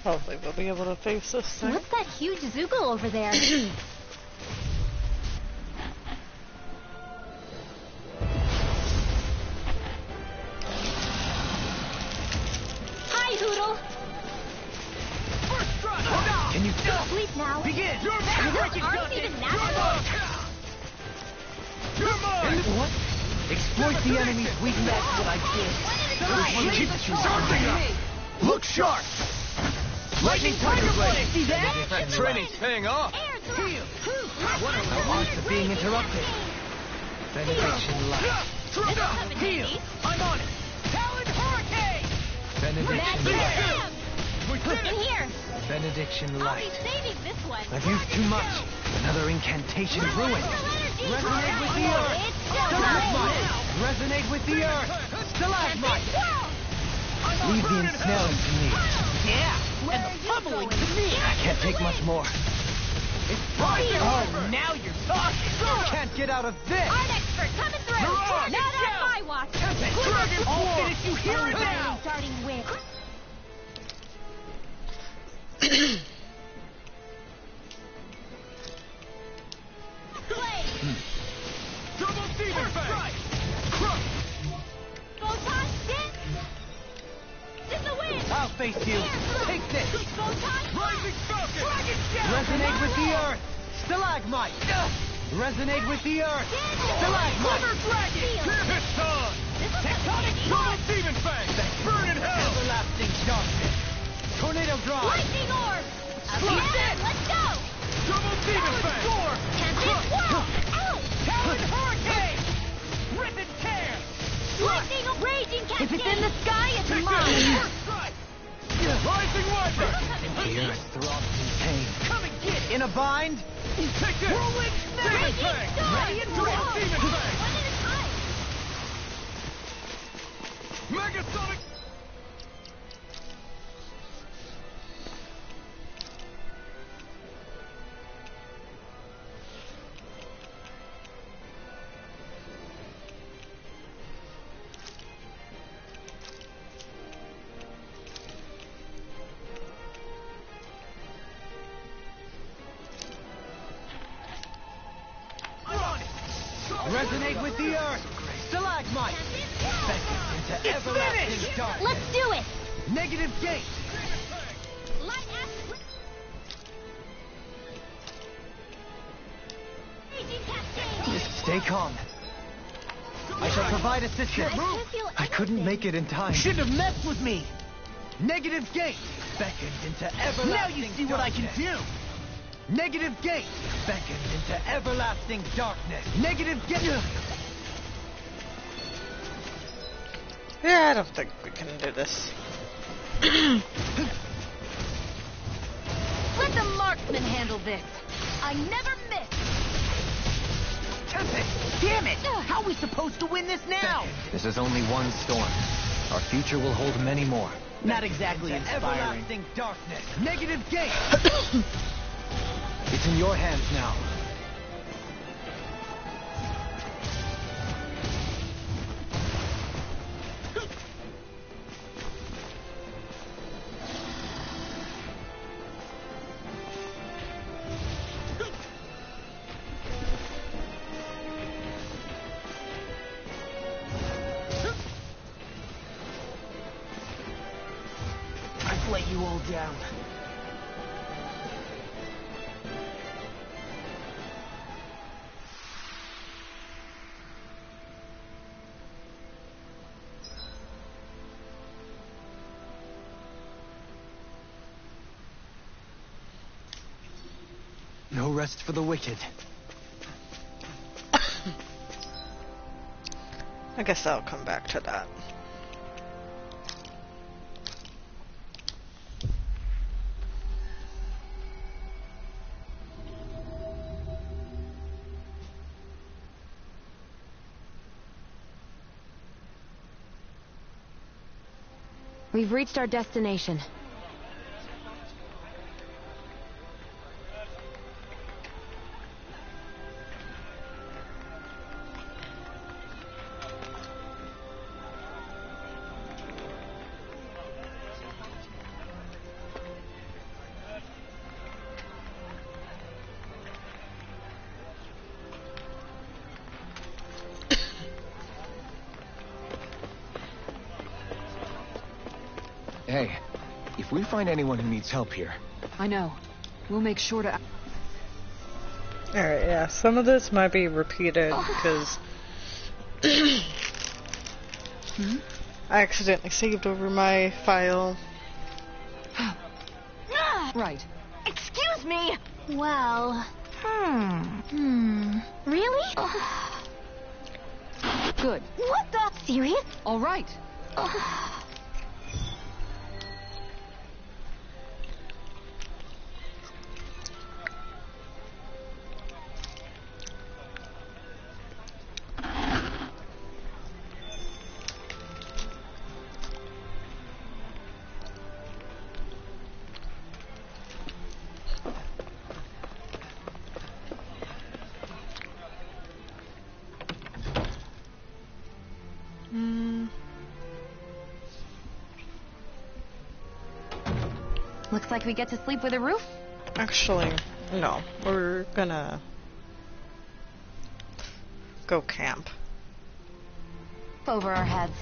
Hopefully we'll be able to face this thing. What's that huge Zoogle over there? Hi, Hoodle. First strike. Can you Sleep now. begin? Your Aren't even natural. You're mine. What? Exploit the enemy's weakness. That's what I did. Look sharp. Lightning Tiger Blade. See that? Training's paying off. Heal. What are the odds of being interrupted? Benediction light. Heal. I'm on it. Talon Hurricane. Benediction Magic light. Jam. In here. Benediction I'll be light. saving this one. I've used too much. Another incantation ruined. Resonate with the earth. Stalagmite. Resonate with the earth. Stalagmite. Leave the ensnaring to me. Yeah. And the pummeling to me. I can't take much more. It's time. Oh, now you're talking. Can't get out of this. Art expert coming through. Mirage, Not go. on my watch. Dragon I'll finish you here and now. Starting with. Double Demon Fang. Crush. Photon dip. In the wind. I'll face you. Take this. Photon. Rising Falcon. Dragon Shadow. Resonate with the earth. Stalagmite. Resonate with the earth. Stalagmite. River Dragon. Piston. Tectonic Double Demon Fang. Burn in hell. Everlasting darkness. Tornado drive. Lightning orb. Let's go. Double Demon Fang. Storm. Tempest wall. Ow. Talon Hurricane. Rip and tear. Lightning raging cascade. If it's in the sky, it's mine. First strike. Rising Wiper. The earth throbs in pain. Come and get it. In a bind. Take this. Whirlwind Demon Raging Fang. storm. Ready and Double Demon Fang. One at a time. Megasonic. Resonate with the earth. Stalagmite. Beckons into everlasting darkness. Let's do it. Negative gate. Light acid. Raging cascade. Stay calm. I shall provide assistance. I couldn't make it in time. Shouldn't have messed with me. Negative gate. Beckons into everlasting Now you see what I can do. Negative gate. Beckons into everlasting darkness. Negative gate. Yeah, I don't think we can do this. Let the marksman handle this. I never miss. Tempest. Damn it! How are we supposed to win this now? This is only one storm. Our future will hold many more. Not exactly Into inspiring. everlasting darkness. Negative gate. It's in your hands now. I've let you all down. No rest for the wicked. I guess I'll come back to that. We've reached our destination. Hey, if we find anyone who needs help here... I know. We'll make sure to... Alright, yeah, some of this might be repeated because I accidentally saved over my file. Right. Excuse me! Well... Really? Good. What the? Serious? All right. Looks like we get to sleep with a roof. Actually, no. We're gonna go camp. Over our heads.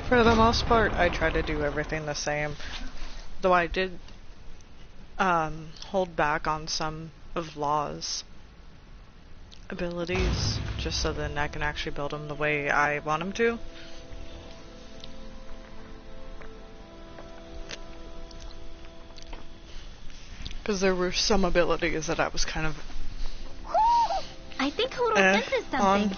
For the most part, I try to do everything the same. Though I did hold back on some of Law's abilities, just so then I can actually build them the way I want them to. Because there were some abilities that I was kind of I think Hoodle senses something.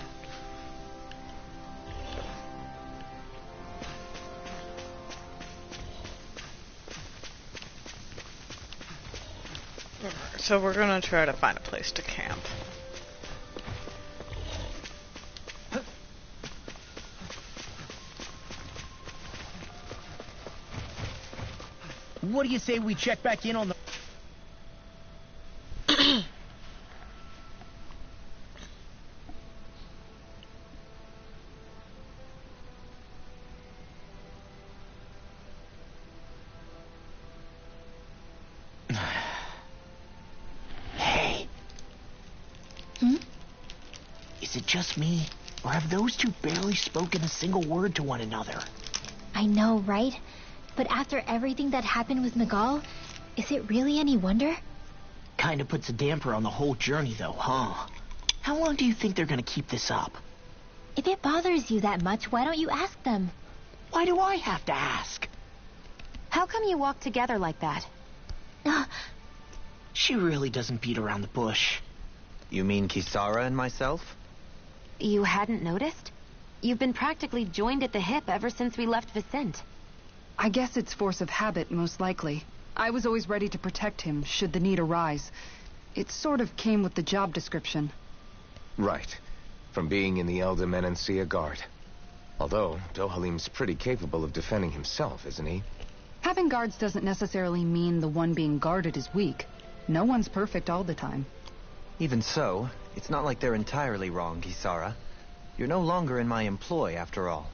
So we're gonna try to find a place to camp. What do you say we check back in on the... Hey. Is it just me, or have those two barely spoken a single word to one another? I know, right? But after everything that happened with Nagal, is it really any wonder? Kinda puts a damper on the whole journey, though, huh? How long do you think they're gonna keep this up? If it bothers you that much, why don't you ask them? Why do I have to ask? How come you walk together like that? She really doesn't beat around the bush. You mean Kisara and myself? You hadn't noticed? You've been practically joined at the hip ever since we left Vicente. I guess it's force of habit, most likely. I was always ready to protect him, should the need arise. It sort of came with the job description. Right. From being in the Elder Menancia Guard. Although, Dohalim's pretty capable of defending himself, isn't he? Having guards doesn't necessarily mean the one being guarded is weak. No one's perfect all the time. Even so, it's not like they're entirely wrong, Kisara. You're no longer in my employ, after all.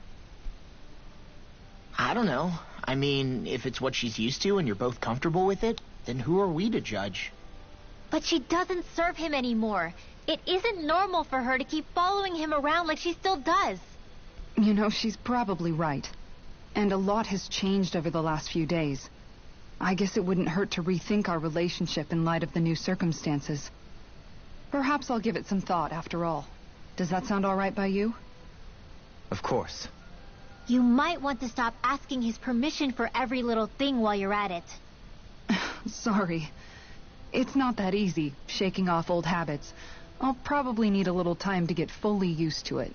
I don't know. I mean, if it's what she's used to and you're both comfortable with it, then who are we to judge? But she doesn't serve him anymore. It isn't normal for her to keep following him around like she still does. You know, she's probably right. And a lot has changed over the last few days. I guess it wouldn't hurt to rethink our relationship in light of the new circumstances. Perhaps I'll give it some thought, after all. Does that sound all right by you? Of course. You might want to stop asking his permission for every little thing while you're at it. Sorry. It's not that easy, shaking off old habits. I'll probably need a little time to get fully used to it.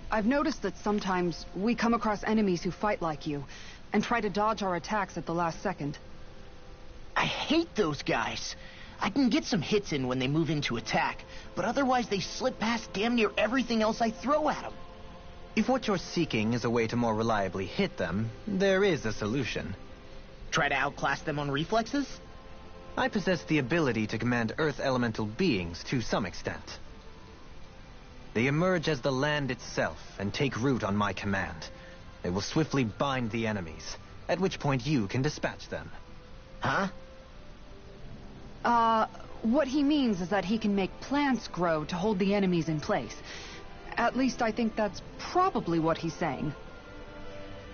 I've noticed that sometimes we come across enemies who fight like you, and try to dodge our attacks at the last second. I hate those guys. I can get some hits in when they move into attack, but otherwise they slip past damn near everything else I throw at them. If what you're seeking is a way to more reliably hit them, there is a solution. Try to outclass them on reflexes? I possess the ability to command Earth elemental beings to some extent. They emerge as the land itself and take root on my command. They will swiftly bind the enemies, at which point you can dispatch them. Huh? What he means is that he can make plants grow to hold the enemies in place. At least I think that's probably what he's saying.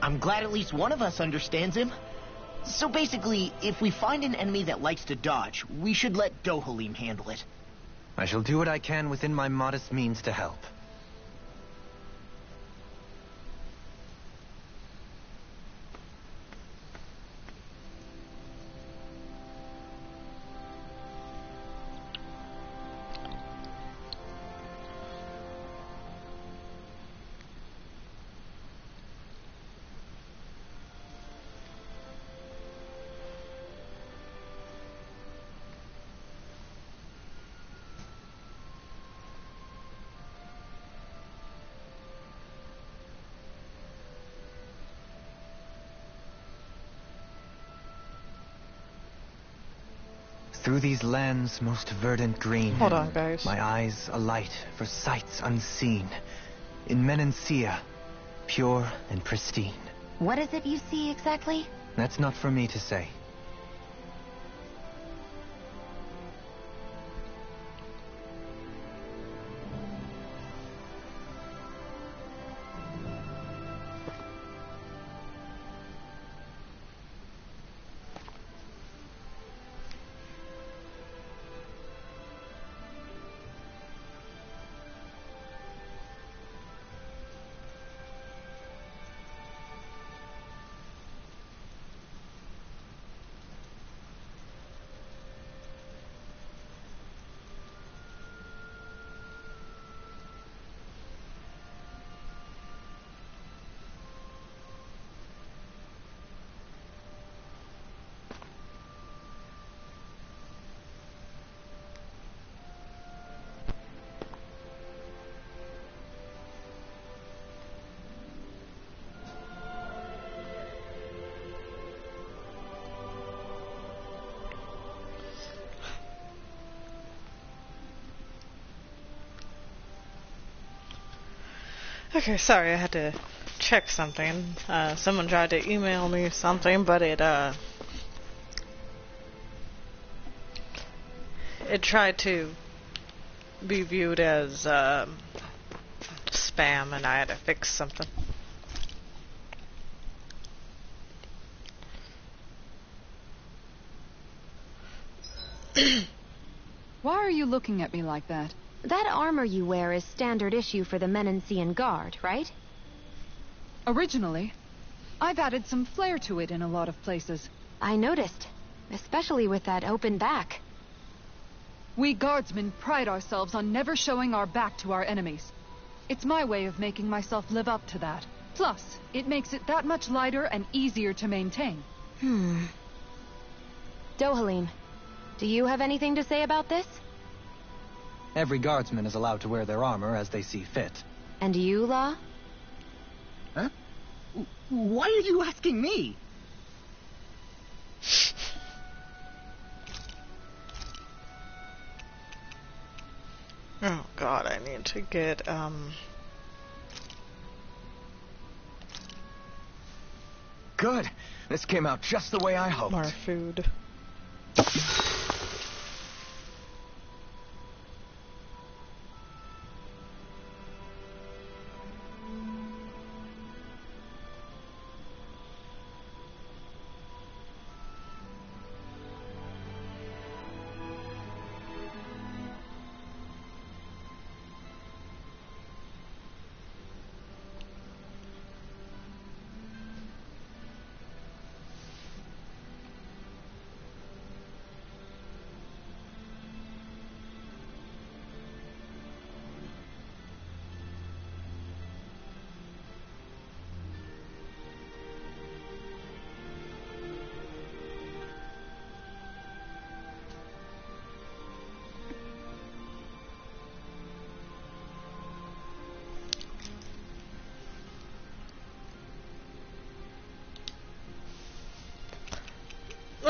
I'm glad at least one of us understands him. So basically, if we find an enemy that likes to dodge, we should let Dohalim handle it. I shall do what I can within my modest means to help. Through these lands most verdant green. Hold on, guys. My eyes alight for sights unseen. In Menancia, pure and pristine. What is it you see exactly? That's not for me to say. Okay, sorry, I had to check something. Someone tried to email me something, but it tried to be viewed as spam, and I had to fix something. Why are you looking at me like that? That armor you wear is standard issue for the Menancian Guard, right? Originally, I've added some flair to it in a lot of places. I noticed, especially with that open back. We guardsmen pride ourselves on never showing our back to our enemies. It's my way of making myself live up to that. Plus, it makes it that much lighter and easier to maintain. Dohalim, do you have anything to say about this? Every guardsman is allowed to wear their armor as they see fit. And you, Law? Huh? Why are you asking me? Oh god, I need to get, Good. This came out just the way I hoped. more food.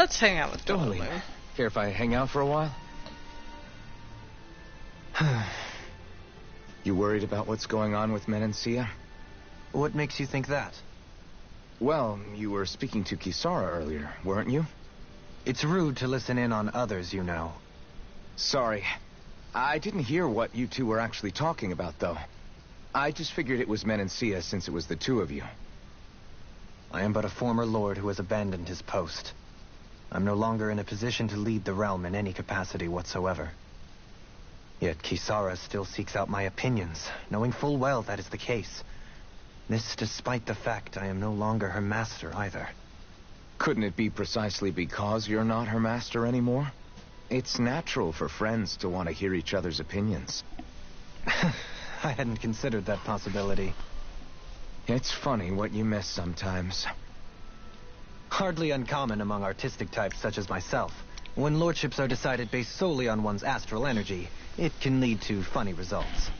let's hang out with Totally. Dohalim. Care if I hang out for a while? You worried about what's going on with Menancia? What makes you think that? Well, you were speaking to Kisara earlier, weren't you? It's rude to listen in on others, you know. Sorry. I didn't hear what you two were actually talking about, though. I just figured it was Menancia since it was the two of you. I am but a former lord who has abandoned his post. I'm no longer in a position to lead the realm in any capacity whatsoever. Yet Kisara still seeks out my opinions, knowing full well that is the case. This despite the fact I am no longer her master either. Couldn't it be precisely because you're not her master anymore? It's natural for friends to want to hear each other's opinions. I hadn't considered that possibility. It's funny what you miss sometimes. Hardly uncommon among artistic types such as myself. When lordships are decided based solely on one's astral energy, it can lead to funny results.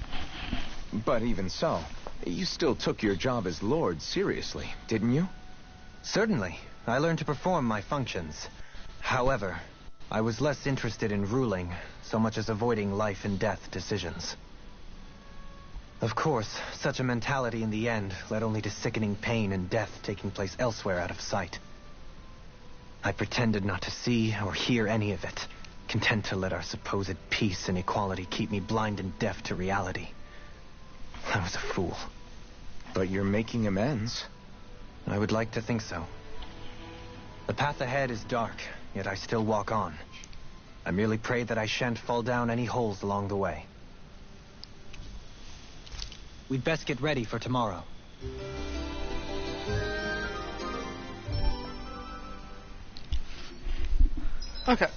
But even so, you still took your job as lord seriously, didn't you? Certainly. I learned to perform my functions. However, I was less interested in ruling, so much as avoiding life and death decisions. Of course, such a mentality in the end led only to sickening pain and death taking place elsewhere out of sight. I pretended not to see or hear any of it, content to let our supposed peace and equality keep me blind and deaf to reality. I was a fool. But you're making amends. I would like to think so. The path ahead is dark, yet I still walk on. I merely pray that I shan't fall down any holes along the way. We'd best get ready for tomorrow. Okay.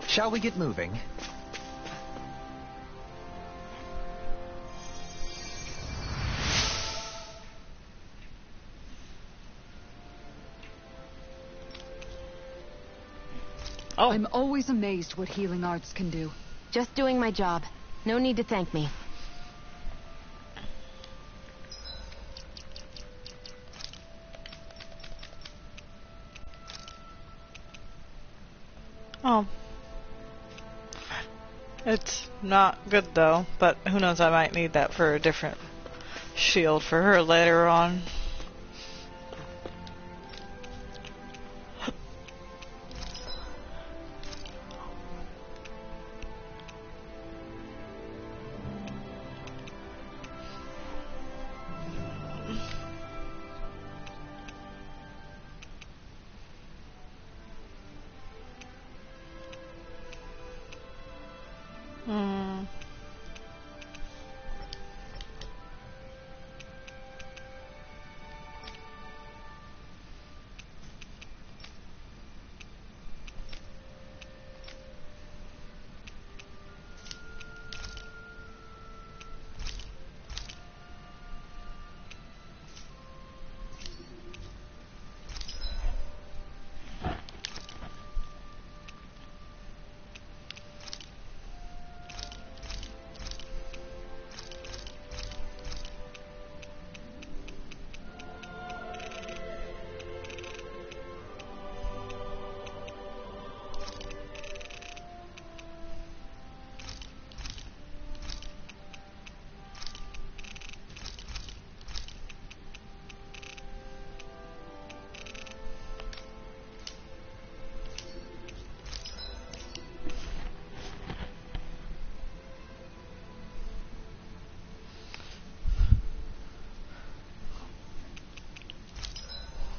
Shall we get moving? Oh. I'm always amazed what healing arts can do. Just doing my job. No need to thank me. Oh. It's not good though, but who knows, I might need that for a different shield for her later on.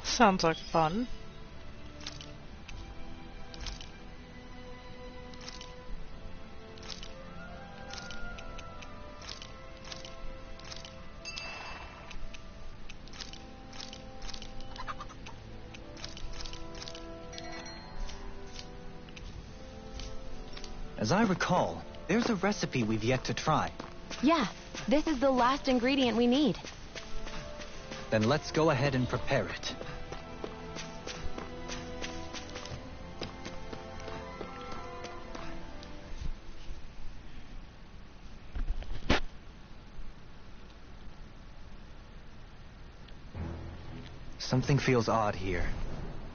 Sounds like fun. As I recall, there's a recipe we've yet to try. Yeah, this is the last ingredient we need. Then let's go ahead and prepare it. Something feels odd here.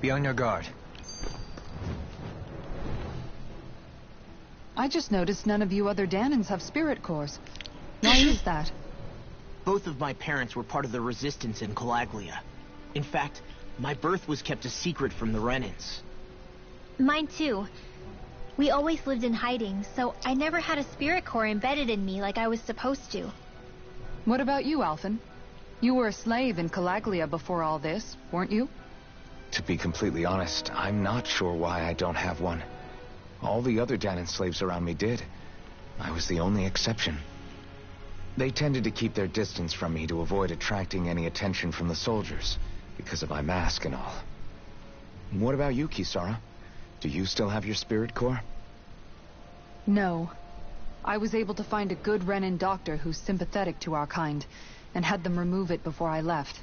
Be on your guard. I just noticed none of you other Danans have spirit cores. Why is that? Both of my parents were part of the resistance in Calaglia. In fact, my birth was kept a secret from the Renans. Mine too. We always lived in hiding, so I never had a spirit core embedded in me like I was supposed to. What about you, Alphen? You were a slave in Calaglia before all this, weren't you? To be completely honest, I'm not sure why I don't have one. All the other Danan slaves around me did. I was the only exception. They tended to keep their distance from me to avoid attracting any attention from the soldiers, because of my mask and all. What about you, Kisara? Do you still have your spirit core? No. I was able to find a good Renan doctor who's sympathetic to our kind, and had them remove it before I left.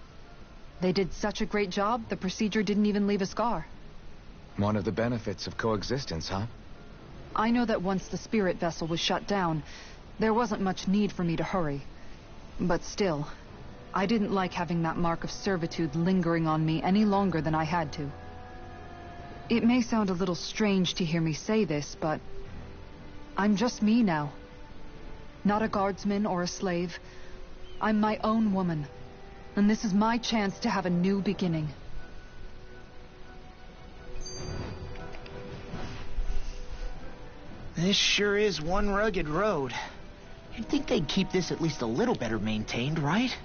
They did such a great job, the procedure didn't even leave a scar. One of the benefits of coexistence, huh? I know that once the spirit vessel was shut down, there wasn't much need for me to hurry. But still, I didn't like having that mark of servitude lingering on me any longer than I had to. It may sound a little strange to hear me say this, but I'm just me now. Not a guardsman or a slave. I'm my own woman, and this is my chance to have a new beginning. This sure is one rugged road. You'd think they'd keep this at least a little better maintained, right?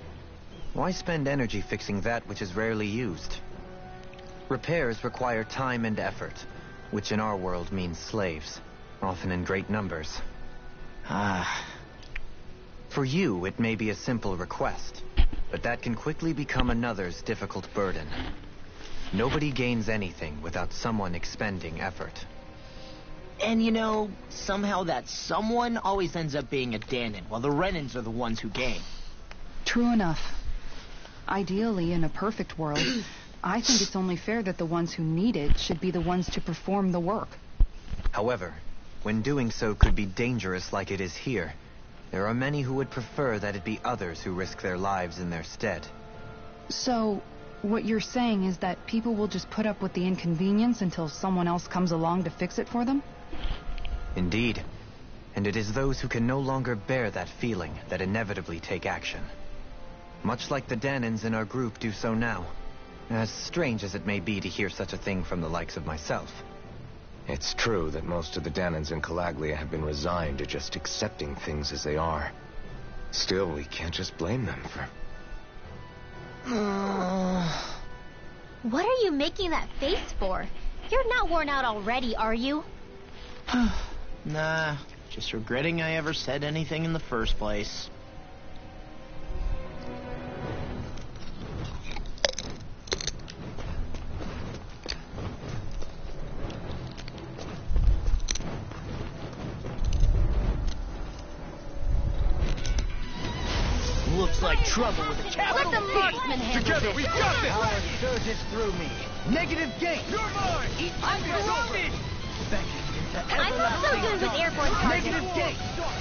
Why spend energy fixing that which is rarely used? Repairs require time and effort, which in our world means slaves, often in great numbers. For you, it may be a simple request, but that can quickly become another's difficult burden. Nobody gains anything without someone expending effort. And you know, somehow that someone always ends up being a Danan, while the Renans are the ones who gain. True enough. Ideally, in a perfect world, I think it's only fair that the ones who need it should be the ones to perform the work. However, when doing so could be dangerous like it is here, there are many who would prefer that it be others who risk their lives in their stead. So, what you're saying is that people will just put up with the inconvenience until someone else comes along to fix it for them? Indeed. And it is those who can no longer bear that feeling that inevitably take action. Much like the Danans in our group do so now. As strange as it may be to hear such a thing from the likes of myself. It's true that most of the Danans in Calaglia have been resigned to just accepting things as they are. Still, we can't just blame them for... What are you making that face for? You're not worn out already, are you? Nah, just regretting I ever said anything in the first place. Looks like trouble with a capital Let the marksman handle Together, this. we got this! Power surges through me. Negative gate! You're mine! I'm surrounded! I'm not so good with airborne targets. Negative gate!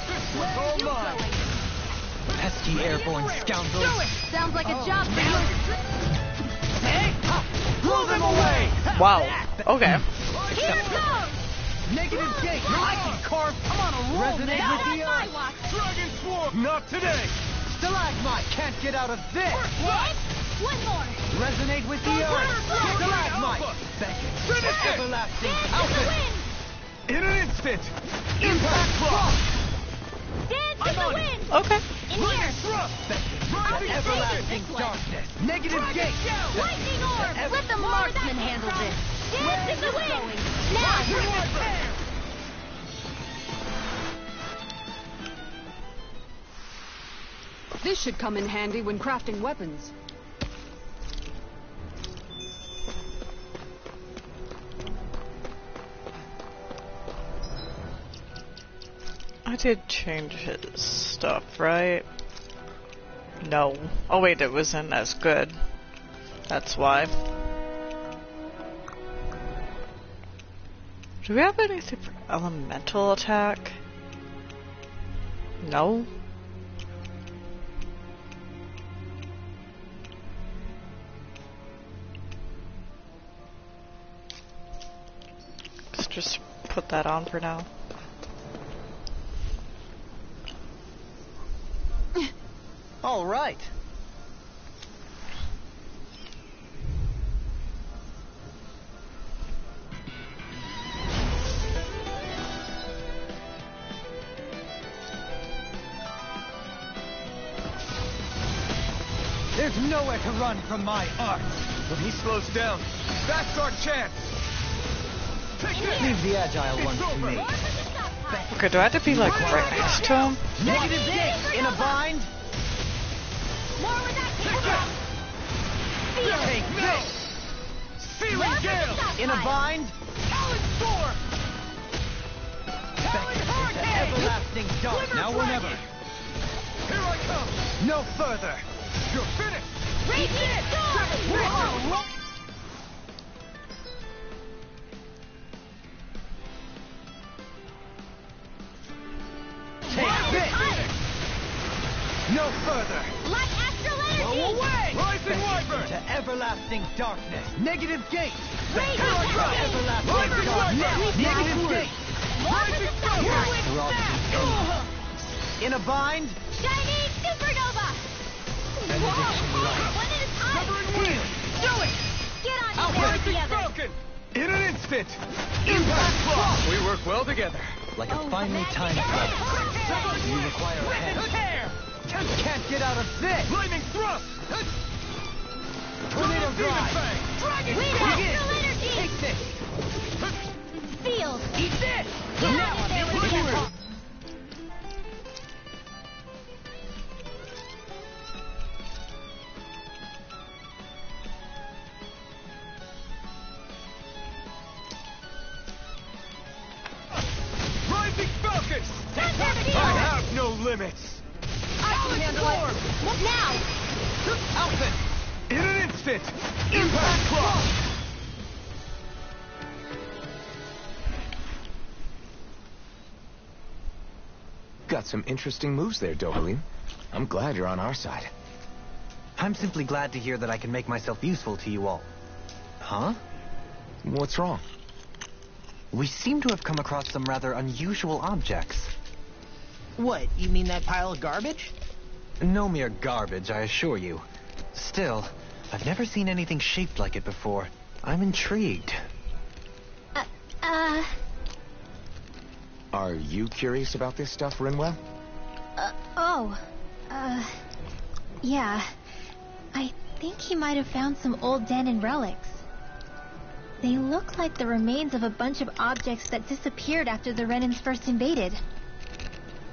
This one's all mine! Pesky airborne scoundrels! Sounds like a job for you. Blow them away! Wow. Okay. Here it comes! Negative gate! I can carve! I'm on a roll! Resonate Not with on the my earth! watch. Dragon Swarm! Not today! Stalagmite can't get out of this! What? One more. Resonate with the earth! Stalagmite! Beckon! Finish it! Everlasting Dance in the Alpha! wind! In an instant! Impact Rock! Dance in the wind! Okay. In here! Thrust! I'll Rising save Sun! it this way. Darkness! Negative gate! Lightning orb! Let the marksman handle this. Dance in the wind! Now! This should come in handy when crafting weapons. I did change his stuff, right? No. Oh wait, it wasn't as good. That's why. Do we have anything for elemental attack? No? just put that on for now. All right. There's nowhere to run from my art. When he slows down, that's our chance. Leave the agile ones to me. Okay, do I have to be like right next to him? Negative gate in a bind. Take this. Searing Gale! In a bind. Talon Storm! Talon Hurricane! Everlasting dark. Now or never. Here I come! No further. You're finished! Raging Storm! Take this. No further. Light astral energy! Away! Rising Wyvern! To everlasting darkness. Negative gate. Raging Everlasting Rising darkness. Wyvern! Negative gate. Rising Thunder! In a bind. Shining supernova! One at a time! Severing Wind! Do it! Get on there with Rising the others! Falcon! In an instant! Impact Claw. We work well together. Like a finely timed club. You require a head. Tear! Can't get out of this. Lightning Thrust! Tornado Demon Drive. Fang! Dragon Wait, Strike! astral energy! Take this. Field! Eat this! Get on there with the others! Rising Falcon! Gravity! I have no limits! Talon Storm! Now! Alphen! In an instant! Impact Claw! Got some interesting moves there, Dohalim. I'm glad you're on our side. I'm simply glad to hear that I can make myself useful to you all. Huh? What's wrong? We seem to have come across some rather unusual objects. What, you mean that pile of garbage? No mere garbage, I assure you. Still, I've never seen anything shaped like it before. I'm intrigued. Are you curious about this stuff, Rinwell? Yeah. I think he might have found some old Danon relics. They look like the remains of a bunch of objects that disappeared after the Renans first invaded.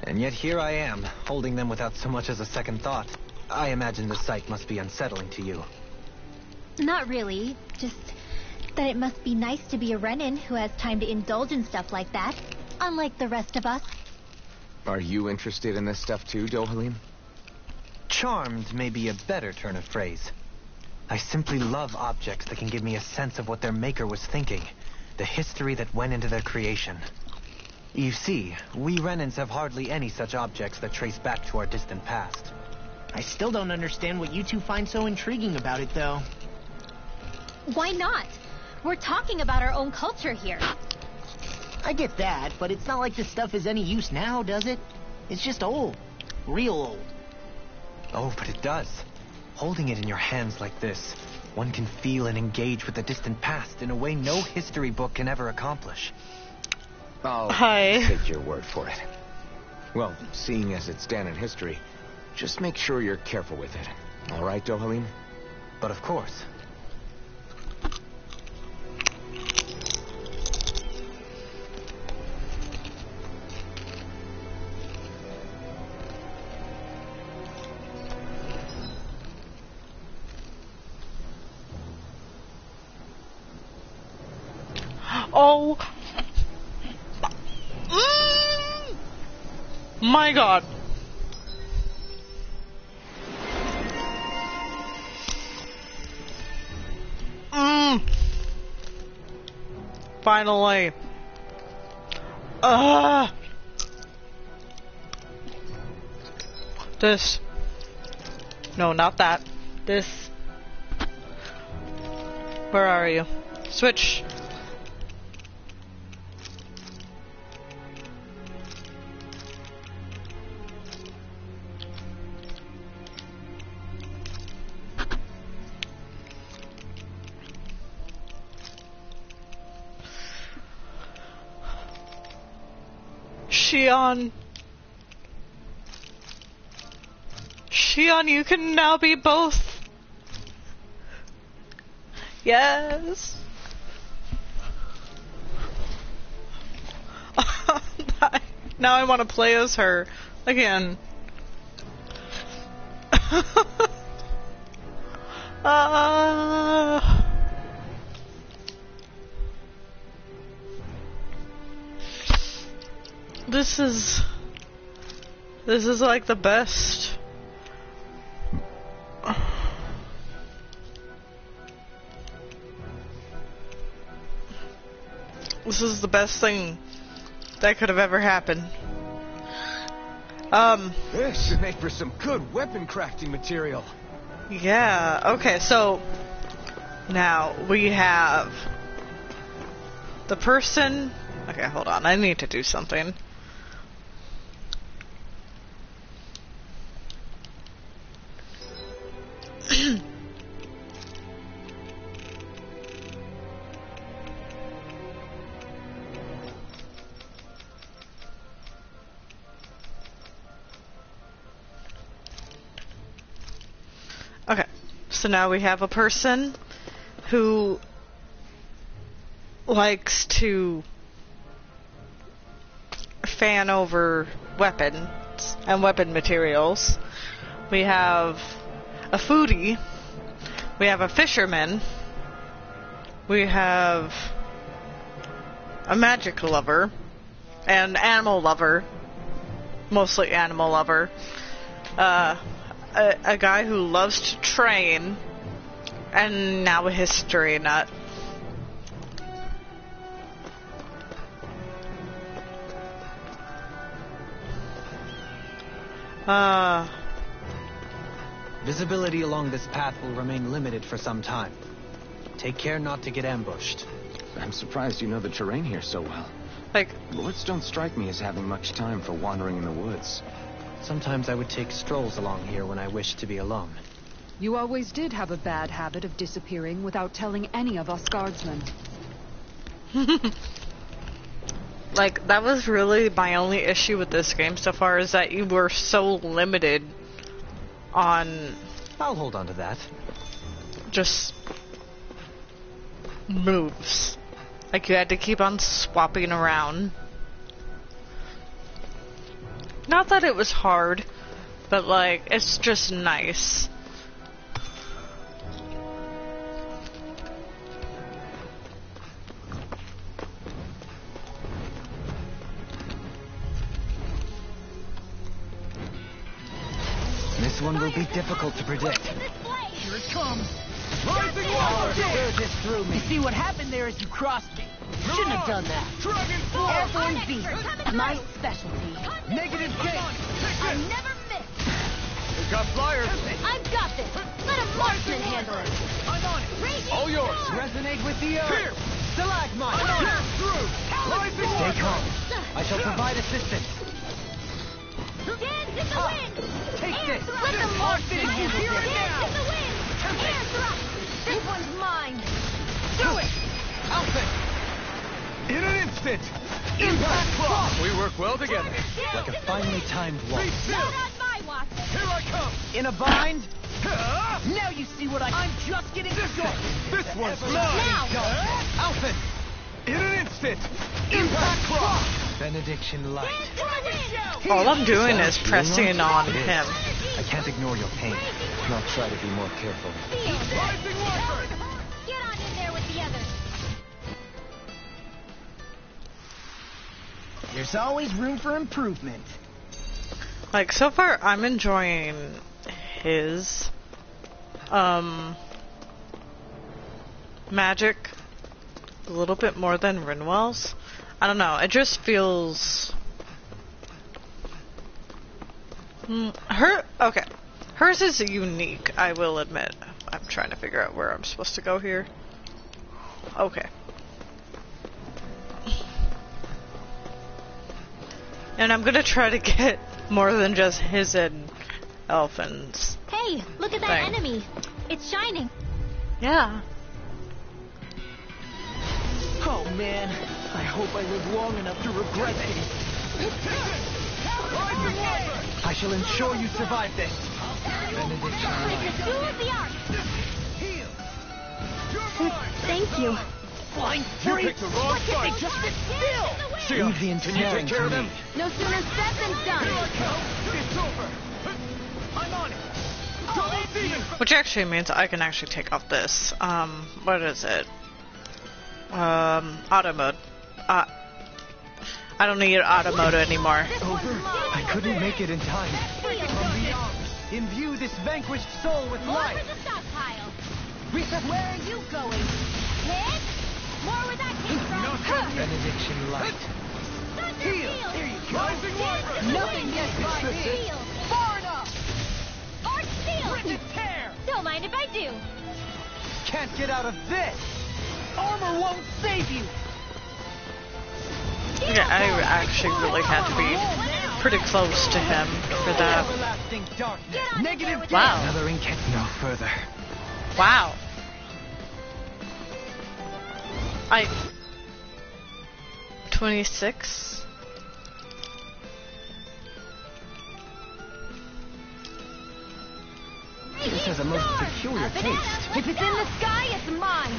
And yet here I am, holding them without so much as a second thought. I imagine the sight must be unsettling to you. Not really, just that it must be nice to be a Renan who has time to indulge in stuff like that, unlike the rest of us. Are you interested in this stuff too, Dohalim? Charmed may be a better turn of phrase. I simply love objects that can give me a sense of what their maker was thinking, the history that went into their creation. You see, we Renans have hardly any such objects that trace back to our distant past. I still don't understand what you two find so intriguing about it, though. Why not? We're talking about our own culture here. I get that, but it's not like this stuff is any use now, does it? It's just old. Real old. Oh, but it does. Holding it in your hands like this, one can feel and engage with the distant past in a way no history book can ever accomplish. I'll Hi. take your word for it. Well, seeing as it's Danon history, just make sure you're careful with it. All right, Dohalim? But of course. Oh! My god! Finally! This. No, not that. This. Where are you? Switch. Shion. Shion, you can now be both. Yes. Now I want to play as her again. This is like the best. This is the best thing that could have ever happened. This should make for some good weapon crafting material. Yeah, okay, so now we have the person. Okay, hold on, I need to do something. Okay, so now we have a person who likes to fan over weapons and weapon materials. We have a foodie. We have a fisherman. We have a magic lover. An animal lover. Mostly animal lover. A guy who loves to train, and now a history nut. Visibility along this path will remain limited for some time. Take care not to get ambushed. I'm surprised you know the terrain here so well. Like, Lords don't strike me as having much time for wandering in the woods. Sometimes I would take strolls along here when I wished to be alone. You always did have a bad habit of disappearing without telling any of us guardsmen. like, that was really my only issue with this game so far, is that you were so limited on I'll hold on to that. just moves. Like, you had to keep on swapping around. Not that it was hard, but like, it's just nice. This one will be difficult to predict. Here it comes. Rising Power water! surges through me. You see, what happened there is you crossed me. Shouldn't have done that. Dragon Force! Airborne beast. My specialty. Negative gate! I never miss. We've got flyers! I've got this. Let a marksman handle it. I'm on it! All yours! Resonate with the earth! Here! Stalagmite! Pierce through! Rising Stay water! calm. I shall provide assistance. Dance in the wind. Take Air this. thrust. Let the marksman handle Here it. and Dance now. in the wind. Air thrust. This one's mine. Do it! Alpha! In an instant! Impact Claw! We work well together. Like a finely timed Be waltz. still! Not on my watch. Here I come! In a bind? Ah! Now you see what I'm just getting started. This one's mine! Now. Alpha! In an instant! Impact Claw! Benediction light. Dance in the wind. All I'm doing is pressing on him. I can't ignore your pain. I'll try to be more careful. Rising water! Get on in there with the others. There's always room for improvement. Like, so far, I'm enjoying his, magic a little bit more than Rinwell's. I don't know, it just feels... Okay. Hers is unique, I will admit. I'm trying to figure out where I'm supposed to go here. Okay. And I'm gonna try to get more than just his and Elfin's. Hey, look at that Thing. enemy. It's shining. Yeah. Oh man, I hope I live long enough to regret this. I shall ensure you survive this. Benediction light. Thank you. Flying You freak! picked the wrong Why can't fight. they just sit still? Shia, Leave the can you ensnaring take care to of me. them? No sooner said than done. It's over. I'm on it. Double demon. Which actually means I can actually take off this. What is it? Auto mode. I don't need auto mode anymore. Over. I couldn't make it in time. From beyond, imbue this vanquished soul with life. the stockpile. Where are you going? Hit. More where that came from. Benediction light. Heal. Rising Wyvern. Nothing gets by me. Steel. Far enough. Arch steel. Rip and tear. Don't mind if I do. Can't get out of this. Armor won't save you! Yeah, I actually really had to be pretty close to him for that. Everlasting darkness. Negative. Wow. Another incant. No further. Wow. I... 26? This has a most peculiar taste. If it's in the sky, it's mine.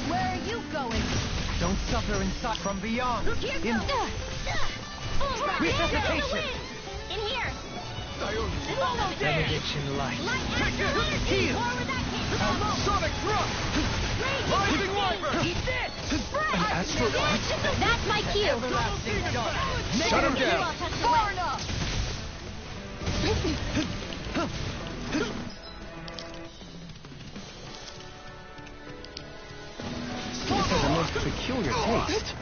Where are you going? Don't suffer inside from beyond. In resuscitation. In here. Benediction light. Heal. Sonic thrust. Rising Wyvern. Eat this! An astral light. That's my cue. Everlasting darkness. Shut him down. Far enough. This has a most peculiar taste.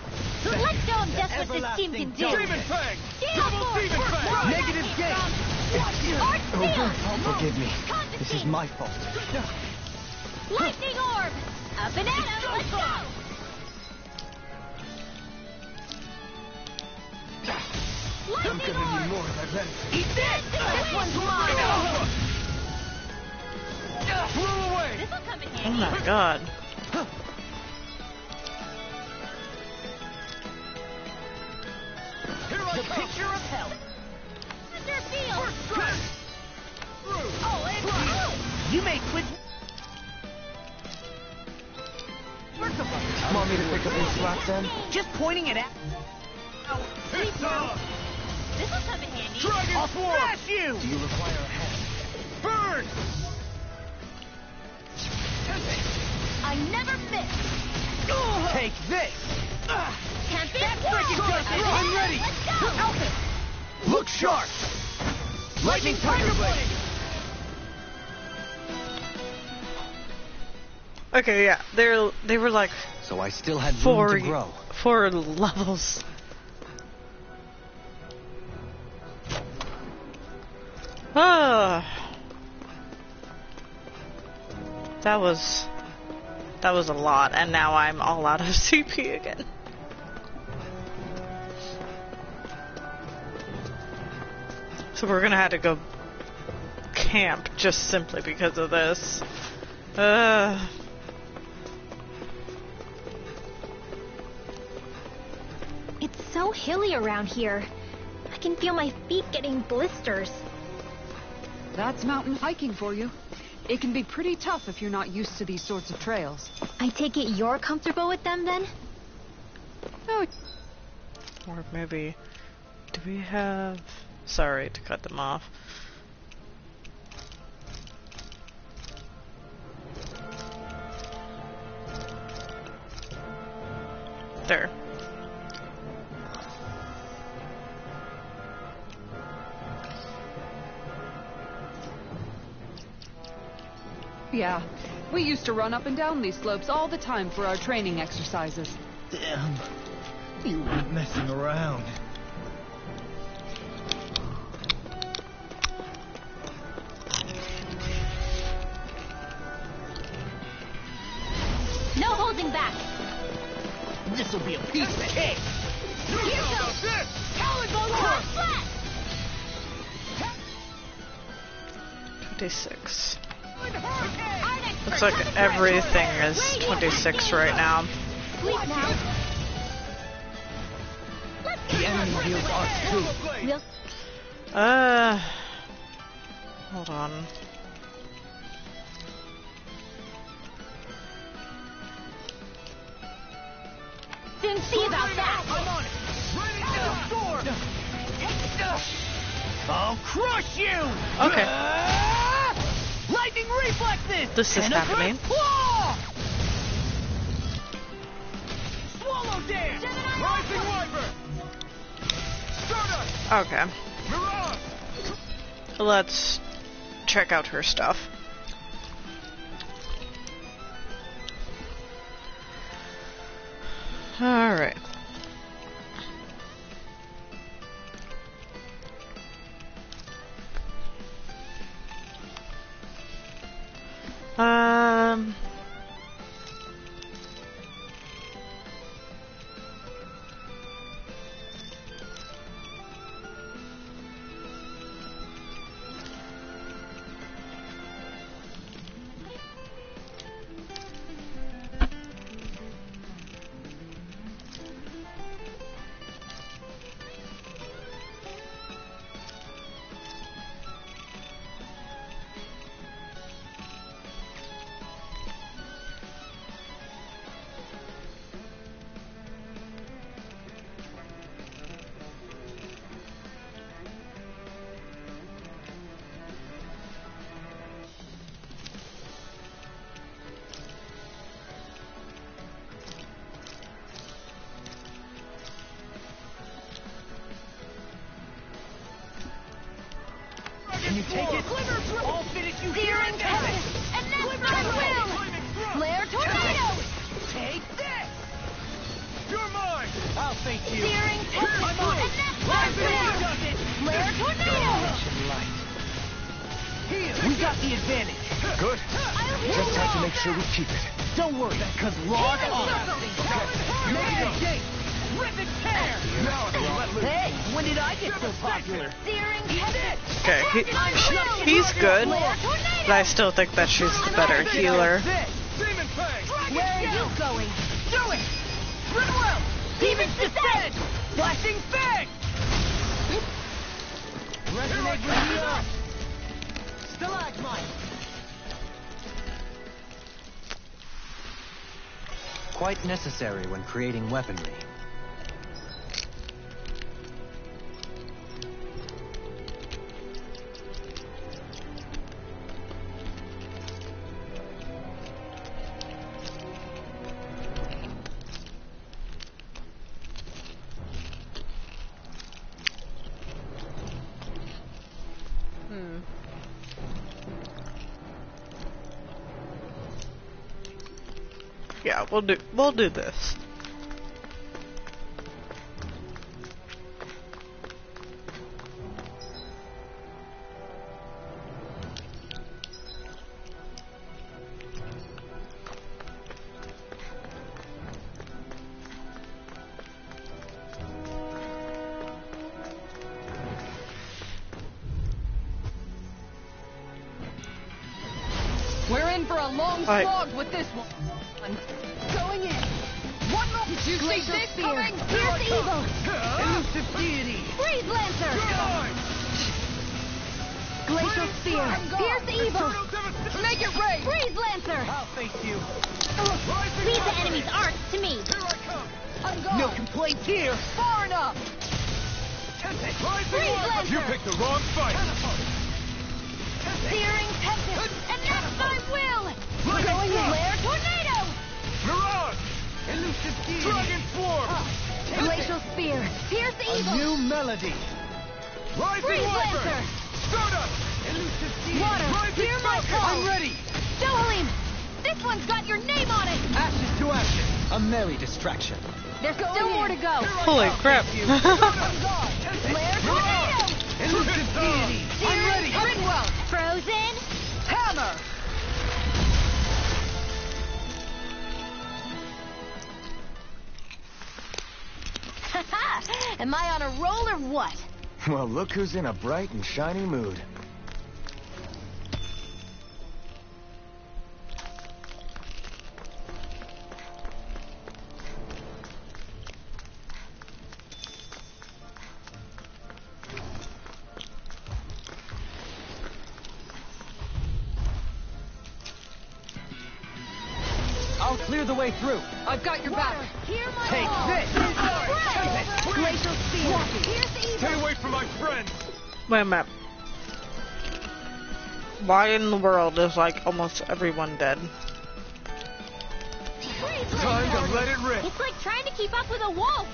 Let's show him just what this team can do. Demon Fang. Steel Double force. Demon Fang. Negative gain. Arch Over. steel. Forgive me. This is my fault. Lightning orb. Up and at him. Let's go. I'm gonna need more of that medicine. Eat this! This one's mine. Blow away. This'll come in Oh handy. my god. Here I The come. picture of hell. Thunder field. First strike. Through. Oh, and you may quit. Work of us. Want me to pick up these slaps then? Just pointing it at. It's on. This'll come in handy. Dragon I'll Swarm. smash you! Do you require a hand? Burn. I never miss. Take this! Can't be I'm ready. Let's go. Look sharp. Lightning Tiger Blade. Okay, yeah, they were like So I still had room four to grow. 4 levels. Ah, that was a lot, and now I'm all out of CP again. So we're gonna have to go camp just simply because of this. It's so hilly around here. I can feel my feet getting blisters. That's mountain hiking for you. It can be pretty tough if you're not used to these sorts of trails. I take it you're comfortable with them then? Oh, Or maybe, do we have... Sorry to cut them off. There. yeah. We used to run up and down these slopes all the time for our training exercises. Damn. You weren't messing around. No holding back. This'll be a piece of cake. Here goes. Talon Cross flat. 26. Our Looks like everything is 26 right now. Sleep now. Let's The enemy wields arts too. We'll Hold on. soon see about that. I'm on it. Ready to sword. I'll crush you. Okay. Lightning reflexes. This is happening. Claw! Swallow dance. Rising Wyvern! Stardust! Okay. Mirage! Let's check out her stuff. Alright. Um... Can you take it? I'll finish you here Searing and now. tempest, and that's my will. Flare tornado. Take this. You're mine! I'll face you. Searing tempest, I'm on and it. that's my will. Does it. Flare tornado. Light. We got the advantage. Good. Just have to make sure we keep it. Don't worry, because log Searing on. circle. Negative gate. Rip and tear. Now I can let loose. Hey, when did I get so popular? Searing tempest. Okay, he's good, but I still think that she's the better healer. Demon Fang! Where are you going? Do it! Rimworld! Demon's Descent! Flashing Fang! Resonate with the earth! Stalagmite! Quite necessary when creating weaponry. Yeah, we'll do this. We're in for a long Right. slog with this one. Going in. One more. Did you see this coming? Here's evil. Elusive deity! Freeze Lancer. Glacial Spear. Here's evil. Make it rain. Freeze Lancer. I'll face you. Leave the enemy's arts to me. I'm gone. No complaints here! Far enough. Freeze Lancer. You picked the wrong fight! Searing tempest, and that's my will. Going in. Flare tornado. Mirage! Elusive deity! Dragon Form! Glacial Spear. Pierce A evil. new melody! Rising Freeze Wyvern! Lancer. Stardust! Elusive deity! Water. Rising Hear my Falcon! call. I'm ready! Dohalim. This one's got your name on it. Ashes to ashes! A merry distraction. There's still more to go. Holy crap. Flare tornado. Elusive deity! I'm Searing ready! tempest. Frozen. Hammer! Am I on a roll or what? Well, look who's in a bright and shiny mood. I'll clear the way through. I've got your back. Take this! Glacial Spear. Stay away from my friends! Wait a minute. Why in the world is like almost everyone dead? Time to let it rip! It's like trying to keep up with a wolf.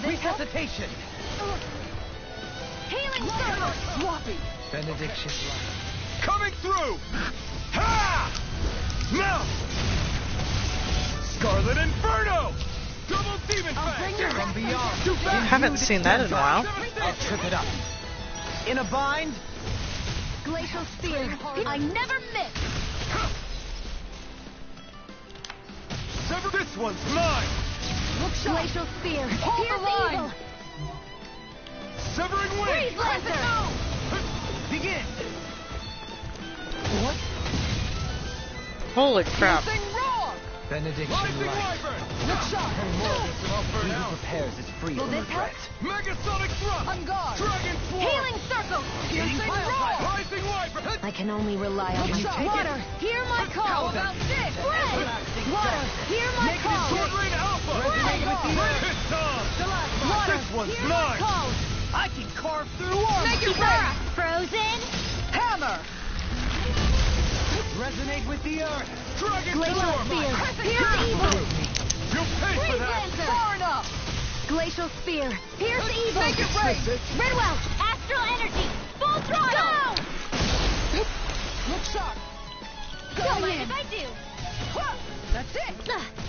Resuscitation! Healing circle. Benediction light. Coming through! Ha! Now! Scarlet Inferno! Double Demon Fang! From beyond. I haven't seen that in a while. I'll trip it up. In a bind? Glacial Spear. I never miss. Sever this one's mine! Glacial Spear. Pierce evil. Severing Wing! Freeze Lancer. Begin! What? Holy crap. Benediction Rising light. Wyvern! He who prepares is free from regret. Megasonic Thrust! On guard. Dragon Swarm! Healing circle. Piercing roar. Rising Wyvern! I can only rely on you. Water. Hear my call. Everlasting Water. Hear my Sword call. Rain Alpha! Resonate with the earth. Hit Tom! Water. This one's Hear my mine! call. I can carve through armor. Kibara. Frozen. Hammer. Resonate with the earth. Dragon Glacial Swarm! Spear. Pierce evil. You'll pay for Freeze that! Lancer. Far enough. Glacial Spear. Pierce evil. Make it rain. Redwell. Astral energy. Full throttle. Go. Look sharp. Don't mind if I do. That's it.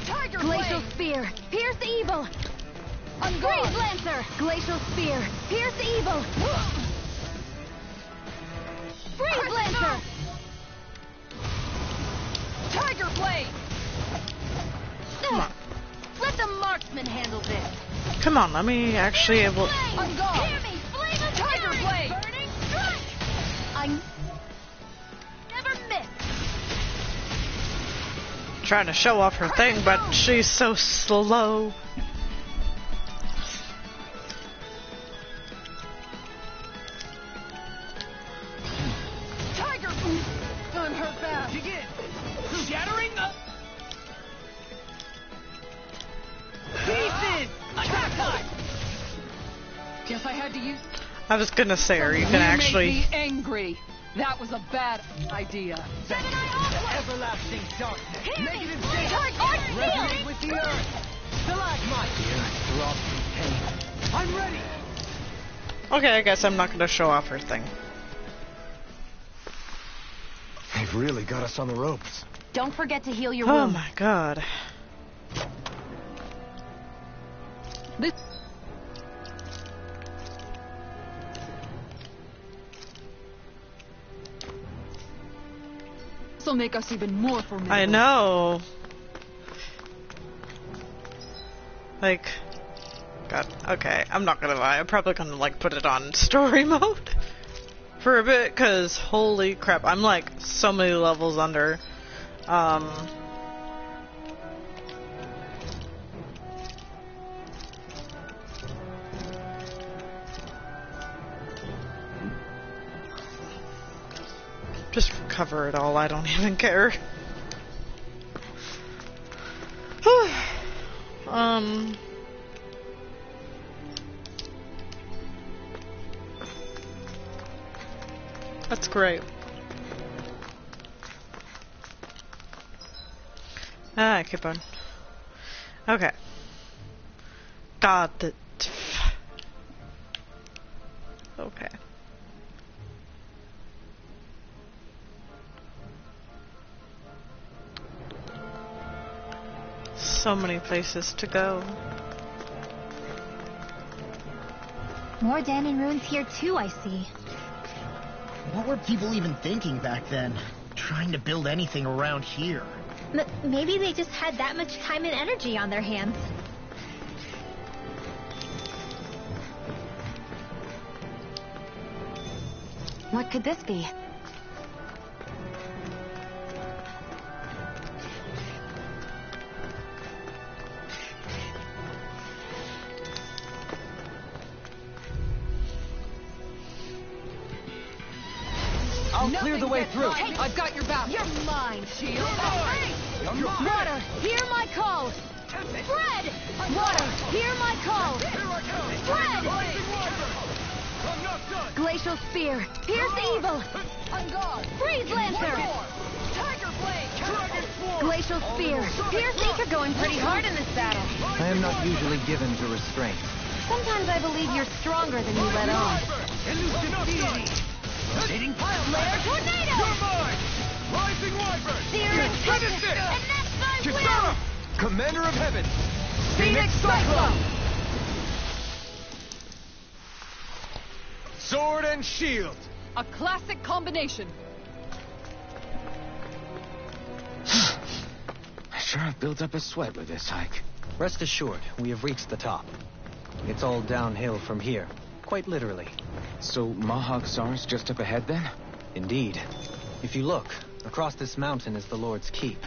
Tiger Glacial Blade. Spear. Pierce evil. Freeze Lancer. Glacial Spear. Pierce evil. Freeze Lancer. Tiger Blade. Come on. Let the marksman handle this. Come on, let me actually able. On guard. Hear me. Flame of Tiger fury. Blade. Burning strike. I never miss. Trying to show off her thing, but she's so slow. Tiger. I'm hurt bad. Begin. Shattering the pieces. Attack time. Guess I had to use. I was gonna say, or you can You actually. made me angry. That was a bad idea. Everlasting darkness. Negative data. Art Resonate field. with the earth. Stalagmite. The earth throbs with pain. I'm ready. Okay, I guess I'm not gonna show off her thing. They've really got us on the ropes. Don't forget to heal your Oh wound. my god. This will make us even more formidable. I know. Like, God, okay, I'm not gonna lie. I'm probably gonna like put it on story mode for a bit, cause holy crap, I'm like so many levels under. Just cover it all, I don't even care. That's great. Ah, keep on. Okay. God, the... Okay. So many places to go. More Danon ruins here too, I see. What were people even thinking back then? Trying to build anything around here. Maybe they just had that much time and energy on their hands. What could this be? I'll clear the way through. I've got your back. You're mine. You're mine. I'm not Water, hear my call. Fred! Water, hear my call. Here I come. Fred! Rising Wyvern. I'm not done. Glacial spear, pierce evil. On guard. Freeze lancer. Tiger blade. Dragon swarm. Glacial spear, pierce. Think you're going pretty hard in this battle. I am not usually given to restraint. Sometimes I believe you're stronger than you let on. Elucidate. Rotating pile Flare tornado! You're mine. Rising Wyvern. Searing Finish tempest, it. and that's my Kisara. will! Commander of Heaven. Phoenix Cyclone! Sword and shield. A classic combination. I sure have built up a sweat with this hike. Rest assured, we have reached the top. It's all downhill from here, quite literally. So Mahag Sar's just up ahead then? Indeed. If you look, across this mountain is the Lord's Keep.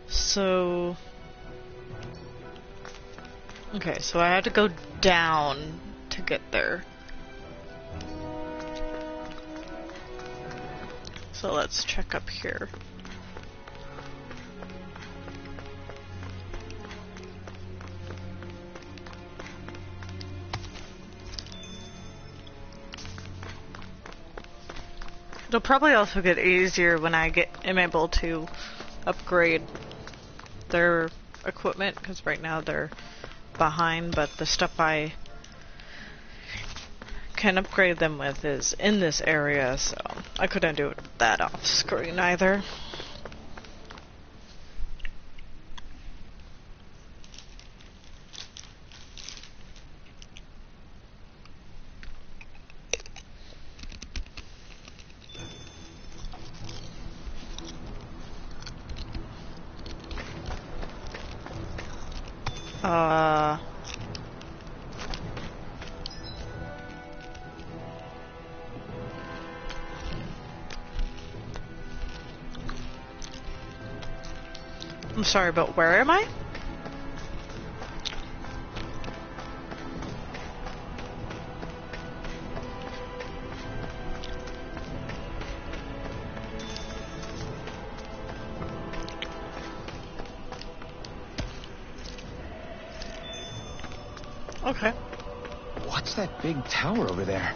So... Okay, so I had to go down to get there. So let's check up here. It'll probably also get easier when I am able to upgrade their equipment, because right now they're behind, but the stuff I can upgrade them with is in this area, so I couldn't do that off screen either. I'm sorry, but where am I? Okay. What's that big tower over there?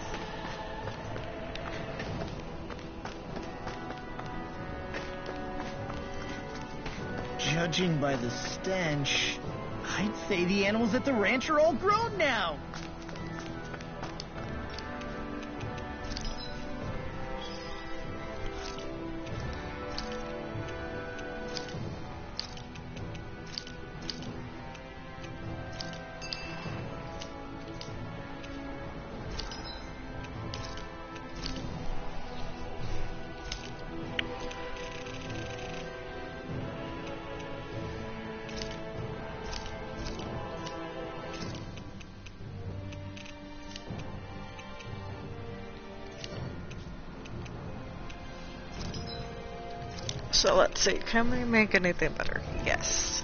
Judging by the stench, I'd say the animals at the ranch are all grown now. So let's see, can we make anything better? Yes.